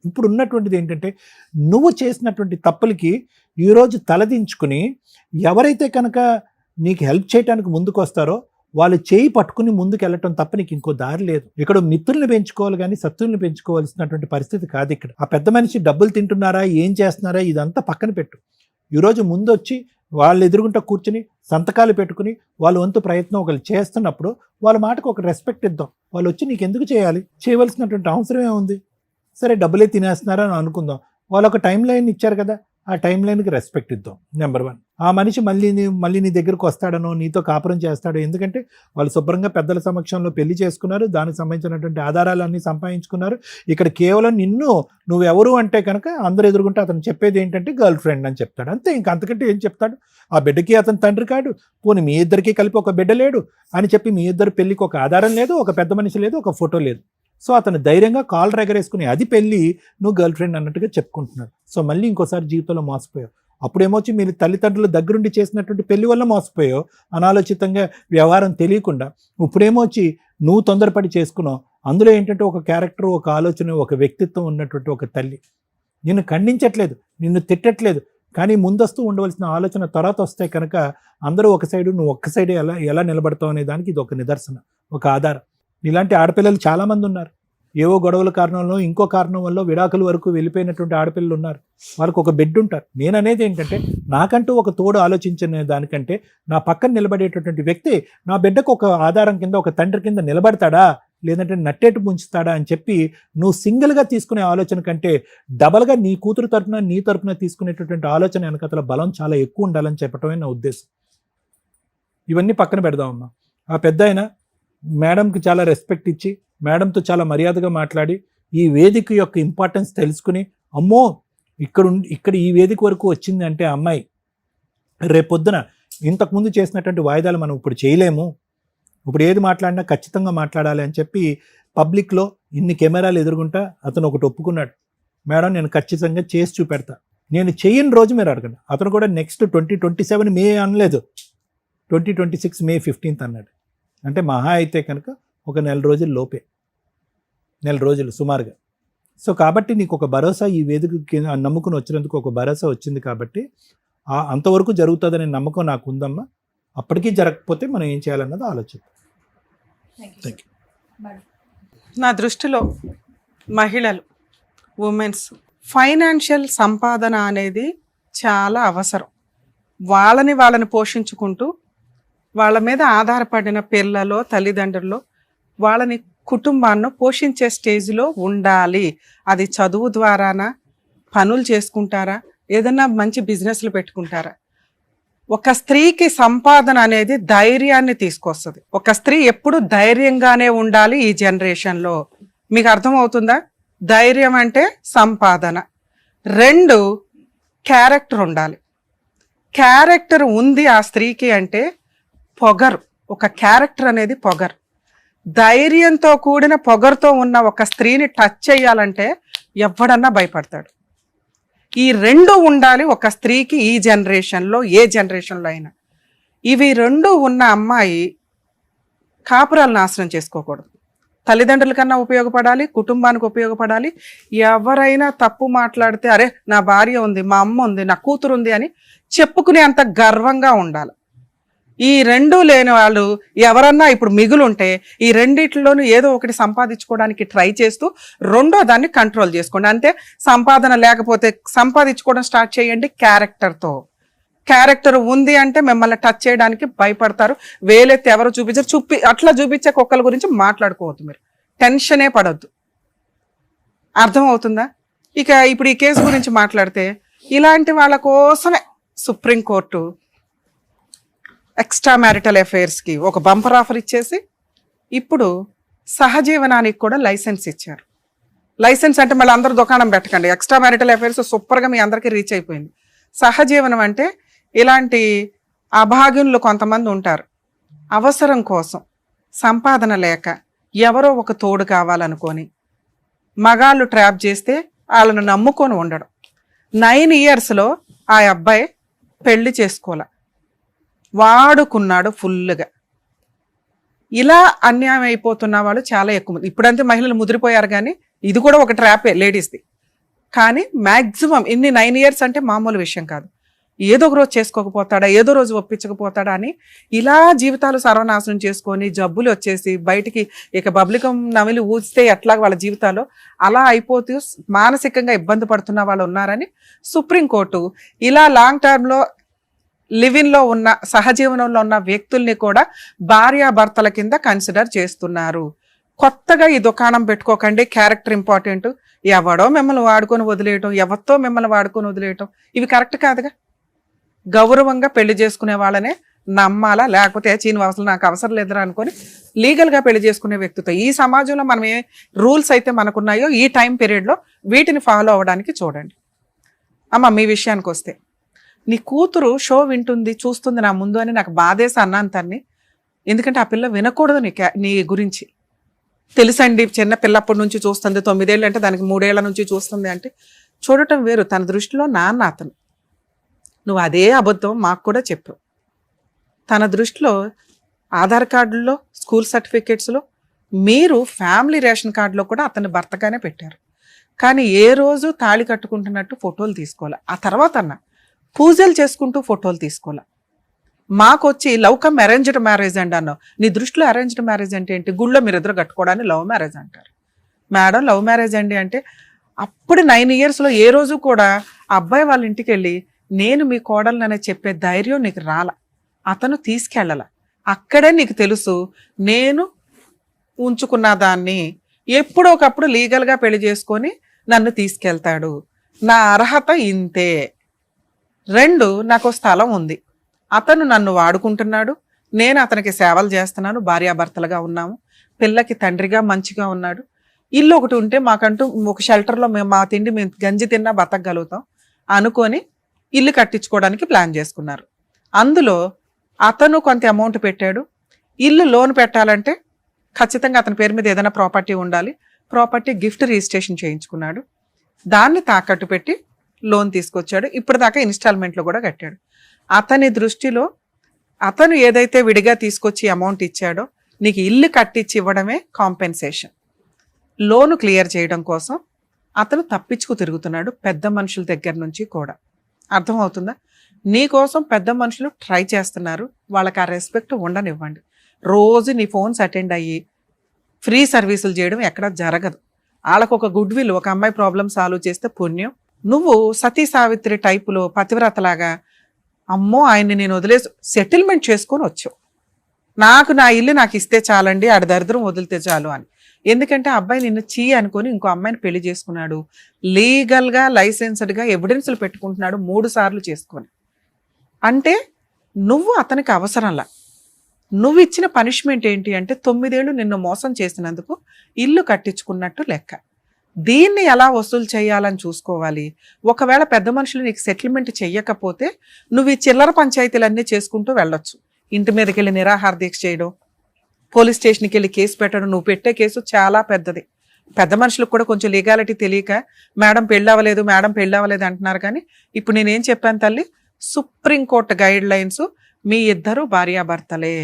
ఇప్పుడు ఉన్నటువంటిది ఏంటంటే నువ్వు చేసినటువంటి తప్పులకి ఈరోజు తలదించుకుని ఎవరైతే కనుక నీకు హెల్ప్ చేయడానికి ముందుకు వస్తారో వాళ్ళు చేయి పట్టుకుని ముందుకు వెళ్ళటం తప్ప నీకు ఇంకో దారి లేదు. ఇక్కడ మిత్రుల్ని పెంచుకోవాలి కానీ శత్రువుల్ని పెంచుకోవాల్సినటువంటి పరిస్థితి కాదు ఇక్కడ. ఆ పెద్ద మనిషి డబ్బులు తింటున్నారా, ఏం చేస్తున్నారా, ఇదంతా పక్కన పెట్టు. ఈరోజు ముందొచ్చి వాళ్ళు ఎదురుగుంటా కూర్చుని సంతకాలు పెట్టుకుని వాళ్ళ వంతు ప్రయత్నం ఒకరు చేస్తున్నప్పుడు వాళ్ళ మాటకు ఒక రెస్పెక్ట్ ఇద్దాం. వాళ్ళు వచ్చి నీకు ఎందుకు చేయాలి, చేయవలసినటువంటి అవసరమే ఉంది. సరే డబ్బులే తినేస్తున్నారని అనుకుందాం, వాళ్ళు ఒక టైం లైన్ ఇచ్చారు కదా, ఆ టైం లైన్కి రెస్పెక్ట్ ఇద్దాం. నెంబర్ 1. ఆ మనిషి మళ్ళీ నీ దగ్గరకు వస్తాడనో నీతో కాపురం చేస్తాడో, ఎందుకంటే వాళ్ళు శుభ్రంగా పెద్దల సమక్షంలో పెళ్లి చేసుకున్నారు, దానికి సంబంధించినటువంటి ఆధారాలన్నీ సంపాదించుకున్నారు. ఇక్కడ కేవలం నువ్వెవరు అంటే కనుక అందరూ ఎదుర్కొంటే అతను చెప్పేది ఏంటంటే గర్ల్ ఫ్రెండ్ అని చెప్తాడు, అంతే. ఇంక అంతకంటే ఏం చెప్తాడు? ఆ బిడ్డకి అతను తండ్రి కాడు, పోనీ మీ ఇద్దరికి కలిపి ఒక బిడ్డ లేడు అని చెప్పి మీ ఇద్దరు పెళ్లికి ఒక ఆధారం లేదు, ఒక పెద్ద మనిషి లేదు, ఒక ఫోటో లేదు. సో అతను ధైర్యంగా కాల్ ఎగరేసుకుని అది పెళ్ళి నువ్వు గర్ల్ ఫ్రెండ్ అన్నట్టుగా చెప్పుకుంటున్నాడు. సో మళ్ళీ ఇంకోసారి జీవితంలో మోసపోయావు. అప్పుడేమొచ్చి మీరు తల్లిదండ్రుల దగ్గరుండి చేసినటువంటి పెళ్లి వల్ల మోసపోయావు, అనాలోచితంగా వ్యవహారం తెలియకుండా. ఇప్పుడేమొచ్చి నువ్వు తొందరపడి చేసుకున్నావు. అందులో ఏంటంటే ఒక క్యారెక్టర్, ఒక ఆలోచన, ఒక వ్యక్తిత్వం ఉన్నటువంటి ఒక తల్లి. నిన్ను ఖండించట్లేదు, నిన్ను తిట్టట్లేదు, కానీ ముందస్తూ ఉండవలసిన ఆలోచన తర్వాత వస్తే కనుక అందరూ ఒక సైడు, నువ్వు ఒక్క సైడే ఎలా నిలబడతావు అనే దానికి ఇది ఒక నిదర్శన, ఒక ఆధారం. ఇలాంటి ఆడపిల్లలు చాలామంది ఉన్నారు. ఏవో గొడవల కారణంలో, ఇంకో కారణం వల్ల విడాకుల వరకు వెళ్ళిపోయినటువంటి ఆడపిల్లలు ఉన్నారు. వాళ్ళకు ఒక బెడ్ ఉంటారు. నేను అనేది ఏంటంటే నాకంటూ ఒక తోడు ఆలోచించిన దానికంటే నా పక్కన నిలబడేటటువంటి వ్యక్తి నా బిడ్డకు ఒక ఆధారం కింద, ఒక తండ్రి కింద నిలబడతాడా, లేదంటే నట్టేటు ముంచుతాడా అని చెప్పి నువ్వు సింగిల్గా తీసుకునే ఆలోచన కంటే డబల్గా నీ కూతురు తరపున, నీ తరపున తీసుకునేటటువంటి ఆలోచన వెనకతల బలం చాలా ఎక్కువ ఉండాలని చెప్పటమే నా ఉద్దేశం. ఇవన్నీ పక్కన పెడదామమ్మా. ఆ పెద్ద ఆయన మేడంకి చాలా రెస్పెక్ట్ ఇచ్చి, మేడంతో చాలా మర్యాదగా మాట్లాడి, ఈ వేదిక యొక్క ఇంపార్టెన్స్ తెలుసుకుని, అమ్మో ఇక్కడ ఈ వేదిక వరకు వచ్చింది అంటే అమ్మాయి రేపొద్దున ఇంతకుముందు చేసినటువంటి వాయిదాలు మనం ఇప్పుడు చేయలేము, ఇప్పుడు ఏది మాట్లాడినా ఖచ్చితంగా మాట్లాడాలి అని చెప్పి పబ్లిక్లో ఇన్ని కెమెరాలు ఎదురుగుంటా అతను ఒకటి ఒప్పుకున్నాడు. మేడం నేను ఖచ్చితంగా చేసి చూపెడతా, నేను చేయని రోజు మీరు అడగండి. అతను కూడా నెక్స్ట్ 2027 మే అనలేదు, 2026 మే 15th అన్నాడు. అంటే మహా అయితే కనుక ఒక 1 రోజుల లోపే, 1 రోజులు సుమారుగా. సో కాబట్టి నీకు ఒక భరోసా, ఈ వేదికకి నమ్ముకుని వచ్చినందుకు ఒక భరోసా వచ్చింది కాబట్టి అంతవరకు జరుగుతుందనే నమ్మకం నాకు ఉందమ్మా. అప్పటికీ జరగకపోతే మనం ఏం చేయాలన్నది ఆలోచిద్దాం. Thank you. నా దృష్టిలో మహిళలు, ఉమెన్స్ ఫైనాన్షియల్ సంపాదన అనేది చాలా అవసరం. వాళ్ళని పోషించుకుంటూ వాళ్ళ మీద ఆధారపడిన పిల్లలో, తల్లిదండ్రుల్లో వాళ్ళని, కుటుంబాన్ని పోషించే స్టేజ్లో ఉండాలి. అది చదువు ద్వారానా, పనులు చేసుకుంటారా, ఏదన్నా మంచి బిజినెస్లు పెట్టుకుంటారా. ఒక స్త్రీకి సంపాదన అనేది ధైర్యాన్ని తీసుకొస్తుంది. ఒక స్త్రీ ఎప్పుడు ధైర్యంగానే ఉండాలి ఈ జనరేషన్లో. మీకు అర్థమవుతుందా? ధైర్యం అంటే సంపాదన. 2 క్యారెక్టర్ ఉండాలి. క్యారెక్టర్ ఉంది ఆ స్త్రీకి అంటే పొగరు. ఒక క్యారెక్టర్ అనేది పొగరు. ధైర్యంతో కూడిన పొగరుతో ఉన్న ఒక స్త్రీని టచ్ చేయాలంటే ఎవడన్నా భయపడతాడు. ఈ 2 ఉండాలి ఒక స్త్రీకి ఈ జనరేషన్లో, ఏ జనరేషన్లో అయినా. ఇవి 2 ఉన్న అమ్మాయి కాపురాలు నాశనం చేసుకోకూడదు. తల్లిదండ్రుల కన్నా ఉపయోగపడాలి, కుటుంబానికి ఉపయోగపడాలి. ఎవరైనా తప్పు మాట్లాడితే అరే నా భార్య ఉంది, మా అమ్మ ఉంది, నా కూతురు ఉంది అని చెప్పుకునే అంత గర్వంగా ఉండాలి. ఈ 2 లేని వాళ్ళు ఎవరన్నా ఇప్పుడు మిగులుంటే ఈ రెండిట్లోనూ ఏదో ఒకటి సంపాదించుకోవడానికి ట్రై చేస్తూ 2వ దాన్ని కంట్రోల్ చేసుకోండి. అంతే. సంపాదన లేకపోతే సంపాదించుకోవడం స్టార్ట్ చేయండి క్యారెక్టర్తో. క్యారెక్టర్ ఉంది అంటే మిమ్మల్ని టచ్ చేయడానికి భయపడతారు. వేలెత్తి ఎవరు చూపించారు, అట్లా చూపించే కుక్కల గురించి మాట్లాడుకోవద్దు. మీరు టెన్షనే పడొద్దు. అర్థమవుతుందా? ఇక ఇప్పుడు ఈ కేసు గురించి మాట్లాడితే ఇలాంటి వాళ్ళ కోసమే సుప్రీంకోర్టు ఎక్స్ట్రా మ్యారిటల్ అఫైర్స్కి ఒక బంపర్ ఆఫర్ ఇచ్చేసి ఇప్పుడు సహజీవనానికి కూడా లైసెన్స్ ఇచ్చారు. లైసెన్స్ అంటే మళ్ళీ అందరూ దుకాణం పెట్టకండి. ఎక్స్ట్రా మ్యారిటల్ అఫైర్స్ సూపర్గా మీ అందరికీ రీచ్ అయిపోయింది. సహజీవనం అంటే ఇలాంటి అభాగ్యులు కొంతమంది ఉంటారు. అవసరం కోసం, సంపాదన లేక, ఎవరో ఒక తోడు కావాలనుకొని మగాళ్ళు ట్రాప్ చేస్తే వాళ్ళను నమ్ముకొని ఉండడం. 9 yearsలో ఆ అబ్బాయి పెళ్లి చేసుకోలే, వాడుకున్నాడు ఫుల్గా. ఇలా అన్యాయం అయిపోతున్న వాళ్ళు చాలా ఎక్కువ మంది. ఇప్పుడంతే మహిళలు ముదిరిపోయారు, కానీ ఇది కూడా ఒక ట్రాపే లేడీస్ది. కానీ మ్యాక్సిమం ఇన్ని 9 years అంటే మామూలు విషయం కాదు. ఏదో ఒక రోజు చేసుకోకపోతాడా, ఏదో రోజు ఒప్పించకపోతాడా అని ఇలా జీవితాలు సర్వనాశనం చేసుకొని జబ్బులు వచ్చేసి బయటికి ఇక పబ్లికం నమిలి ఊస్తే ఎట్లా వాళ్ళ జీవితాలు అలా అయిపోతూ మానసికంగా ఇబ్బంది పడుతున్న వాళ్ళు ఉన్నారని సుప్రీంకోర్టు ఇలా లాంగ్ టర్మ్లో లివిన్లో ఉన్న సహజీవనంలో ఉన్న వ్యక్తుల్ని కూడా భార్యాభర్తల కింద కన్సిడర్ చేస్తున్నారు. కొత్తగా ఈ దుకాణం పెట్టుకోకండి, క్యారెక్టర్ ఇంపార్టెంట్, ఎవడో మిమ్మల్ని వాడుకొని వదిలేయటం, ఎవరితో మిమ్మల్ని వాడుకొని వదిలేయటం ఇవి కరెక్ట్ కాదుగా. గౌరవంగా పెళ్లి చేసుకునే వాళ్ళనే నమ్మాలా, లేకపోతే చీనివాసులు నాకు అవసరం లేదురా అనుకొని లీగల్గా పెళ్లి చేసుకునే వ్యక్తితో ఈ సమాజంలో మనం ఏ రూల్స్ అయితే మనకున్నాయో ఈ టైం పీరియడ్లో వీటిని ఫాలో అవ్వడానికి చూడండి. అమ్మ మీ విషయానికి వస్తే, నీ కూతురు షో వింటుంది చూస్తుంది నా ముందు అని నాకు బాధేసి అన్నాను తన్ని. ఎందుకంటే ఆ పిల్ల వినకూడదు నీ గురించి. తెలుసండి, చిన్న పిల్లప్పటి నుంచి చూస్తుంది, 9 ఏళ్ళు అంటే దానికి 3 ఏళ్ల నుంచి చూస్తుంది అంటే చూడటం వేరు. తన దృష్టిలో నాన్న అతను. నువ్వు అదే అబద్ధం మాకు కూడా చెప్పావు. తన దృష్టిలో ఆధార్ కార్డుల్లో, స్కూల్ సర్టిఫికేట్స్లో, మీరు ఫ్యామిలీ రేషన్ కార్డులో కూడా అతన్ని భర్తగానే పెట్టారు. కానీ ఏ రోజు తాళి కట్టుకుంటున్నట్టు ఫోటోలు తీసుకోవాలి. ఆ తర్వాత అన్న పూజలు చేసుకుంటూ ఫోటోలు తీసుకోవాలి. మాకు వచ్చి లవ్ కమ్ అరేంజ్డ్ మ్యారేజ్ అండి అన్నావు. నీ దృష్టిలో అరేంజ్డ్ మ్యారేజ్ అంటే ఏంటి? గుళ్ళో మీరిద్దరు కట్టుకోవడానికి లవ్ మ్యారేజ్ అంటారు. మేడం లవ్ మ్యారేజ్ అండి అంటే అప్పుడు 9 yearsలో ఏ రోజు కూడా అబ్బాయి వాళ్ళ ఇంటికి వెళ్ళి నేను మీ కోడలనే చెప్పే ధైర్యం నీకు రాల. అతను తీసుకెళ్ళాల. అక్కడే నీకు తెలుసు నేను ఉంచుకున్న దాన్ని ఎప్పుడో ఒకప్పుడు లీగల్గా పెళ్లి చేసుకొని నన్ను తీసుకెళ్తాడు, నా అర్హత ఇంతే. 2 నాకు స్థలం ఉంది, అతను నన్ను వాడుకుంటున్నాడు, నేను అతనికి సేవలు చేస్తున్నాను, భార్యాభర్తలుగా ఉన్నాము, పిల్లకి తండ్రిగా మంచిగా ఉన్నాడు, ఇల్లు ఒకటి ఉంటే మాకంటూ ఒక షెల్టర్లో మేము మా తిండి మేము గంజి తిన్నా బతకగలుగుతాం అనుకొని ఇల్లు కట్టించుకోవడానికి ప్లాన్ చేసుకున్నారు. అందులో అతను కొంత అమౌంట్ పెట్టాడు. ఇల్లు లోన్ పెట్టాలంటే ఖచ్చితంగా అతని పేరు మీద ఏదైనా ప్రాపర్టీ ఉండాలి. ప్రాపర్టీ గిఫ్ట్ రిజిస్ట్రేషన్ చేయించుకున్నాడు. దాన్ని తాకట్టు పెట్టి లోన్ తీసుకొచ్చాడు. ఇప్పటిదాకా ఇన్స్టాల్మెంట్లో కూడా కట్టాడు. అతని దృష్టిలో అతను ఏదైతే విడిగా తీసుకొచ్చి అమౌంట్ ఇచ్చాడో నీకు ఇల్లు కట్టించి ఇవ్వడమే కాంపెన్సేషన్. లోను క్లియర్ చేయడం కోసం అతను తప్పించుకు తిరుగుతున్నాడు పెద్ద మనుషుల దగ్గర నుంచి కూడా. అర్థమవుతుందా? నీకోసం పెద్ద మనుషులు ట్రై చేస్తున్నారు. వాళ్ళకి ఆ రెస్పెక్ట్ ఉండనివ్వండి. రోజు నీ ఫోన్స్ అటెండ్ అయ్యి ఫ్రీ సర్వీసులు చేయడం ఎక్కడ జరగదు. వాళ్ళకు ఒక గుడ్ విల్, ఒక అమ్మాయి ప్రాబ్లమ్ సాల్వ్ చేస్తే పుణ్యం. నువ్వు సతీ సావిత్రి టైపులో పతివ్రతలాగా అమ్మో ఆయన్ని నేను వదిలేసి సెటిల్మెంట్ చేసుకొని వచ్చావు. నాకు నా ఇల్లు నాకు ఇస్తే చాలండి, ఆడ దరిద్రం వదిలితే చాలు అని. ఎందుకంటే అబ్బాయి నిన్ను చీ అనుకొని ఇంకో అమ్మాయిని పెళ్లి చేసుకున్నాడు. లీగల్గా లైసెన్స్డ్గా ఎవిడెన్స్లు పెట్టుకుంటున్నాడు 3 సార్లు చేసుకొని. అంటే నువ్వు అతనికి అవసరంలా. నువ్వు ఇచ్చిన పనిష్మెంట్ ఏంటి అంటే 9 ఏళ్ళు నిన్ను మోసం చేసినందుకు ఇల్లు కట్టించుకున్నట్టు లెక్క. దీన్ని ఎలా వసూలు చేయాలని చూసుకోవాలి. ఒకవేళ పెద్ద మనుషులు నీకు సెటిల్మెంట్ చెయ్యకపోతే నువ్వు ఈ చిల్లర పంచాయతీలన్నీ చేసుకుంటూ వెళ్ళొచ్చు. ఇంటి మీదకి వెళ్ళి నిరాహార దీక్ష చేయడం, పోలీస్ స్టేషన్కి వెళ్ళి కేసు పెట్టడం. నువ్వు పెట్టే కేసు చాలా పెద్దది. పెద్ద మనుషులకు కూడా కొంచెం లీగాలిటీ తెలియక మేడం పెళ్ళవలేదు, మేడం పెళ్ళవలేదు అంటున్నారు. కానీ ఇప్పుడు నేనేం చెప్పాను తల్లి, సుప్రీంకోర్టు గైడ్ లైన్స్, మీ ఇద్దరు భార్యాభర్తలే,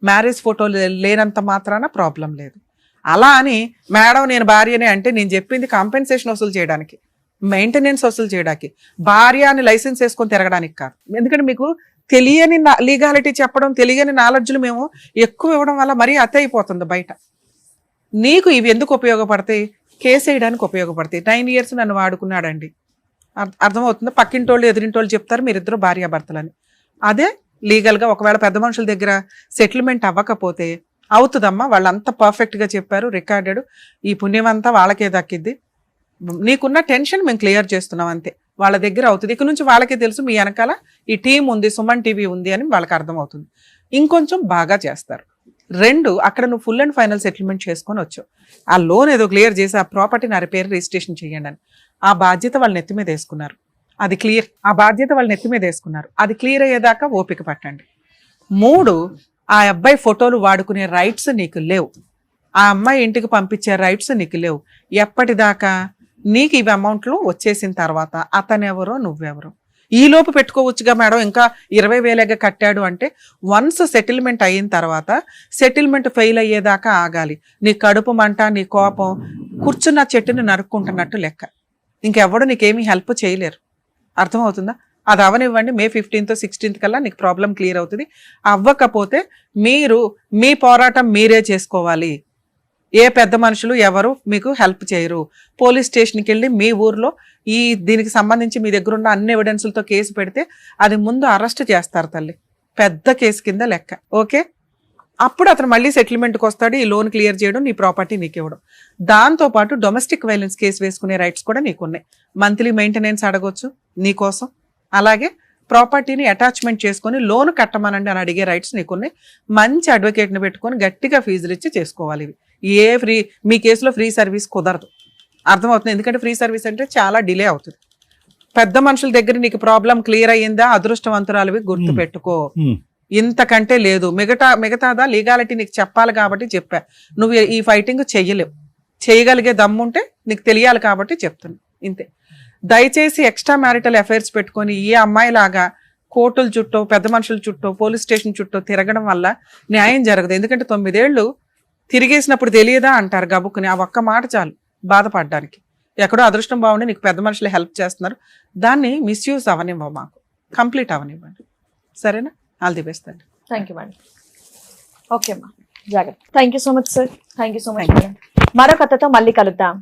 మ్యారేజ్ ఫోటోలు లేనంత మాత్రాన ప్రాబ్లం లేదు. అలా అని మేడం నేను భార్యనే అంటే నేను చెప్పింది కాంపెన్సేషన్ వసూలు చేయడానికి, మెయింటెనెన్స్ వసూలు చేయడానికి, భార్య అని లైసెన్స్ వేసుకొని తిరగడానికి కాదు. ఎందుకంటే మీకు తెలియని లీగాలిటీ చెప్పడం, తెలియని నాలెడ్జ్లు మేము ఎక్కువ ఇవ్వడం వల్ల మరీ అతి అయిపోతుంది బయట. నీకు ఇవి ఎందుకు ఉపయోగపడతాయి? కేసు వేయడానికి ఉపయోగపడతాయి. 9 years నన్ను వాడుకున్నాడండి, అర్థమవుతుందా? పక్కింటోళ్ళు ఎదిరింటోళ్ళు చెప్తారు మీరిద్దరు భార్యాభర్తలని. అదే లీగల్గా ఒకవేళ పెద్ద మనుషుల దగ్గర సెటిల్మెంట్ అవ్వకపోతే అవుతుందమ్మా, వాళ్ళంతా పర్ఫెక్ట్గా చెప్పారు, రికార్డెడ్, ఈ పుణ్యం అంతా వాళ్ళకే దక్కిద్ది, నీకున్న టెన్షన్ మేము క్లియర్ చేస్తున్నాం అంతే, వాళ్ళ దగ్గర అవుతుంది. ఇక నుంచి వాళ్ళకే తెలుసు మీ వెనకాల ఈ టీం ఉంది, సుమన్ టీవీ ఉంది అని వాళ్ళకి అర్థమవుతుంది. ఇంకొంచెం బాగా చేస్తారు. 2 అక్కడ నువ్వు ఫుల్ అండ్ ఫైనల్ సెటిల్మెంట్ చేసుకొని వచ్చావు. ఆ లోన్ ఏదో క్లియర్ చేసి ఆ ప్రాపర్టీ నా పేరు రిజిస్ట్రేషన్ చేయండి అని ఆ బాధ్యత వాళ్ళ నెత్తి మీద వేసుకున్నారు. అది క్లియర్, ఆ బాధ్యత వాళ్ళ నెత్తి మీద వేసుకున్నారు. అది క్లియర్ అయ్యేదాకా ఓపిక పట్టండి. 3 ఆ అబ్బాయి ఫోటోలు వాడుకునే రైట్స్ నీకు లేవు. ఆ అమ్మాయి ఇంటికి పంపించే రైట్స్ నీకు లేవు. ఎప్పటిదాకా? నీకు ఇవి అమౌంట్లు వచ్చేసిన తర్వాత అతనెవరో నువ్వెవరో ఈ లోపు పెట్టుకోవచ్చుగా మేడం, ఇంకా 20,000 కట్టాడు అంటే వన్స్ సెటిల్మెంట్ అయిన తర్వాత సెటిల్మెంట్ ఫెయిల్ అయ్యేదాకా ఆగాలి. నీ కడుపు మంట, నీ కోపం కూర్చున్న చెట్టుని నరుక్కుంటున్నట్టు లెక్క. ఇంకెవడు నీకేమీ హెల్ప్ చేయలేరు. అర్థమవుతుందా? అది అవనివ్వండి. May 15th 16th కల్లా నీకు ప్రాబ్లం క్లియర్ అవుతుంది. అవ్వకపోతే మీరు మీ పోరాటం మీరే చేసుకోవాలి. ఏ పెద్ద మనుషులు ఎవరు మీకు హెల్ప్ చేయరు. పోలీస్ స్టేషన్కి వెళ్ళి మీ ఊర్లో దీనికి సంబంధించి మీ దగ్గర ఉన్న అన్ని ఎవిడెన్స్లతో కేసు పెడితే అది ముందు అరెస్ట్ చేస్తారు తల్లి, పెద్ద కేసు కింద లెక్క. ఓకే, అప్పుడు అతను మళ్ళీ సెటిల్మెంట్కి వస్తాడు. ఈ లోన్ క్లియర్ చేయడం, నీ ప్రాపర్టీ నీకు ఇవ్వడం. దాంతోపాటు డొమెస్టిక్ వైలెన్స్ కేసు వేసుకునే రైట్స్ కూడా నీకున్నాయి. మంత్లీ మెయింటెనెన్స్ అడగొచ్చు నీకోసం. అలాగే ప్రాపర్టీని అటాచ్మెంట్ చేసుకొని లోన్ కట్టమనండి అని అడిగే రైట్స్ నీకున్నాయి. మంచి అడ్వకేట్ని పెట్టుకొని గట్టిగా ఫీజులు ఇచ్చి చేసుకోవాలి. ఇవి మీ కేసులో ఫ్రీ సర్వీస్ కుదరదు. అర్థమవుతుంది? ఎందుకంటే ఫ్రీ సర్వీస్ అంటే చాలా డిలే అవుతుంది. పెద్ద మనుషుల దగ్గర నీకు ప్రాబ్లం క్లియర్ అయ్యిందా, అదృష్టవంతురాలివి, గుర్తు పెట్టుకో. ఇంతకంటే లేదు. మిగతాదా లీగాలిటీ నీకు చెప్పాలి కాబట్టి చెప్పా. నువ్వు ఈ ఫైటింగ్ చెయ్యలేవు. చేయగలిగే దమ్ముంటే నీకు తెలియాలి కాబట్టి చెప్తున్నా, ఇంతే. దయచేసి ఎక్స్ట్రా మ్యారిటల్ అఫైర్స్ పెట్టుకొని ఈ అమ్మాయిలాగా కోర్టుల చుట్టూ, పెద్ద మనుషుల చుట్టూ, పోలీస్ స్టేషన్ చుట్టూ తిరగడం వల్ల న్యాయం జరగదు. ఎందుకంటే 9 ఏళ్ళు తిరిగేసినప్పుడు తెలియదా అంటారు గబుక్కుని. ఆ ఒక్క మాట చాలు బాధపడడానికి. ఎక్కడో అదృష్టం బాగుండి నీకు పెద్ద మనుషులు హెల్ప్ చేస్తున్నారు, దాన్ని మిస్యూజ్ అవనివ్వ, మాకు కంప్లీట్ అవనివ్వండి. సరేనా? ఆల్ ది బెస్ట్ అండి. Thank you madam. ఓకే అమ్మా, జాగ్రత్త. Thank you so much sir. Thank you so much madam. మరో కథతో మళ్ళీ కలుద్దాం.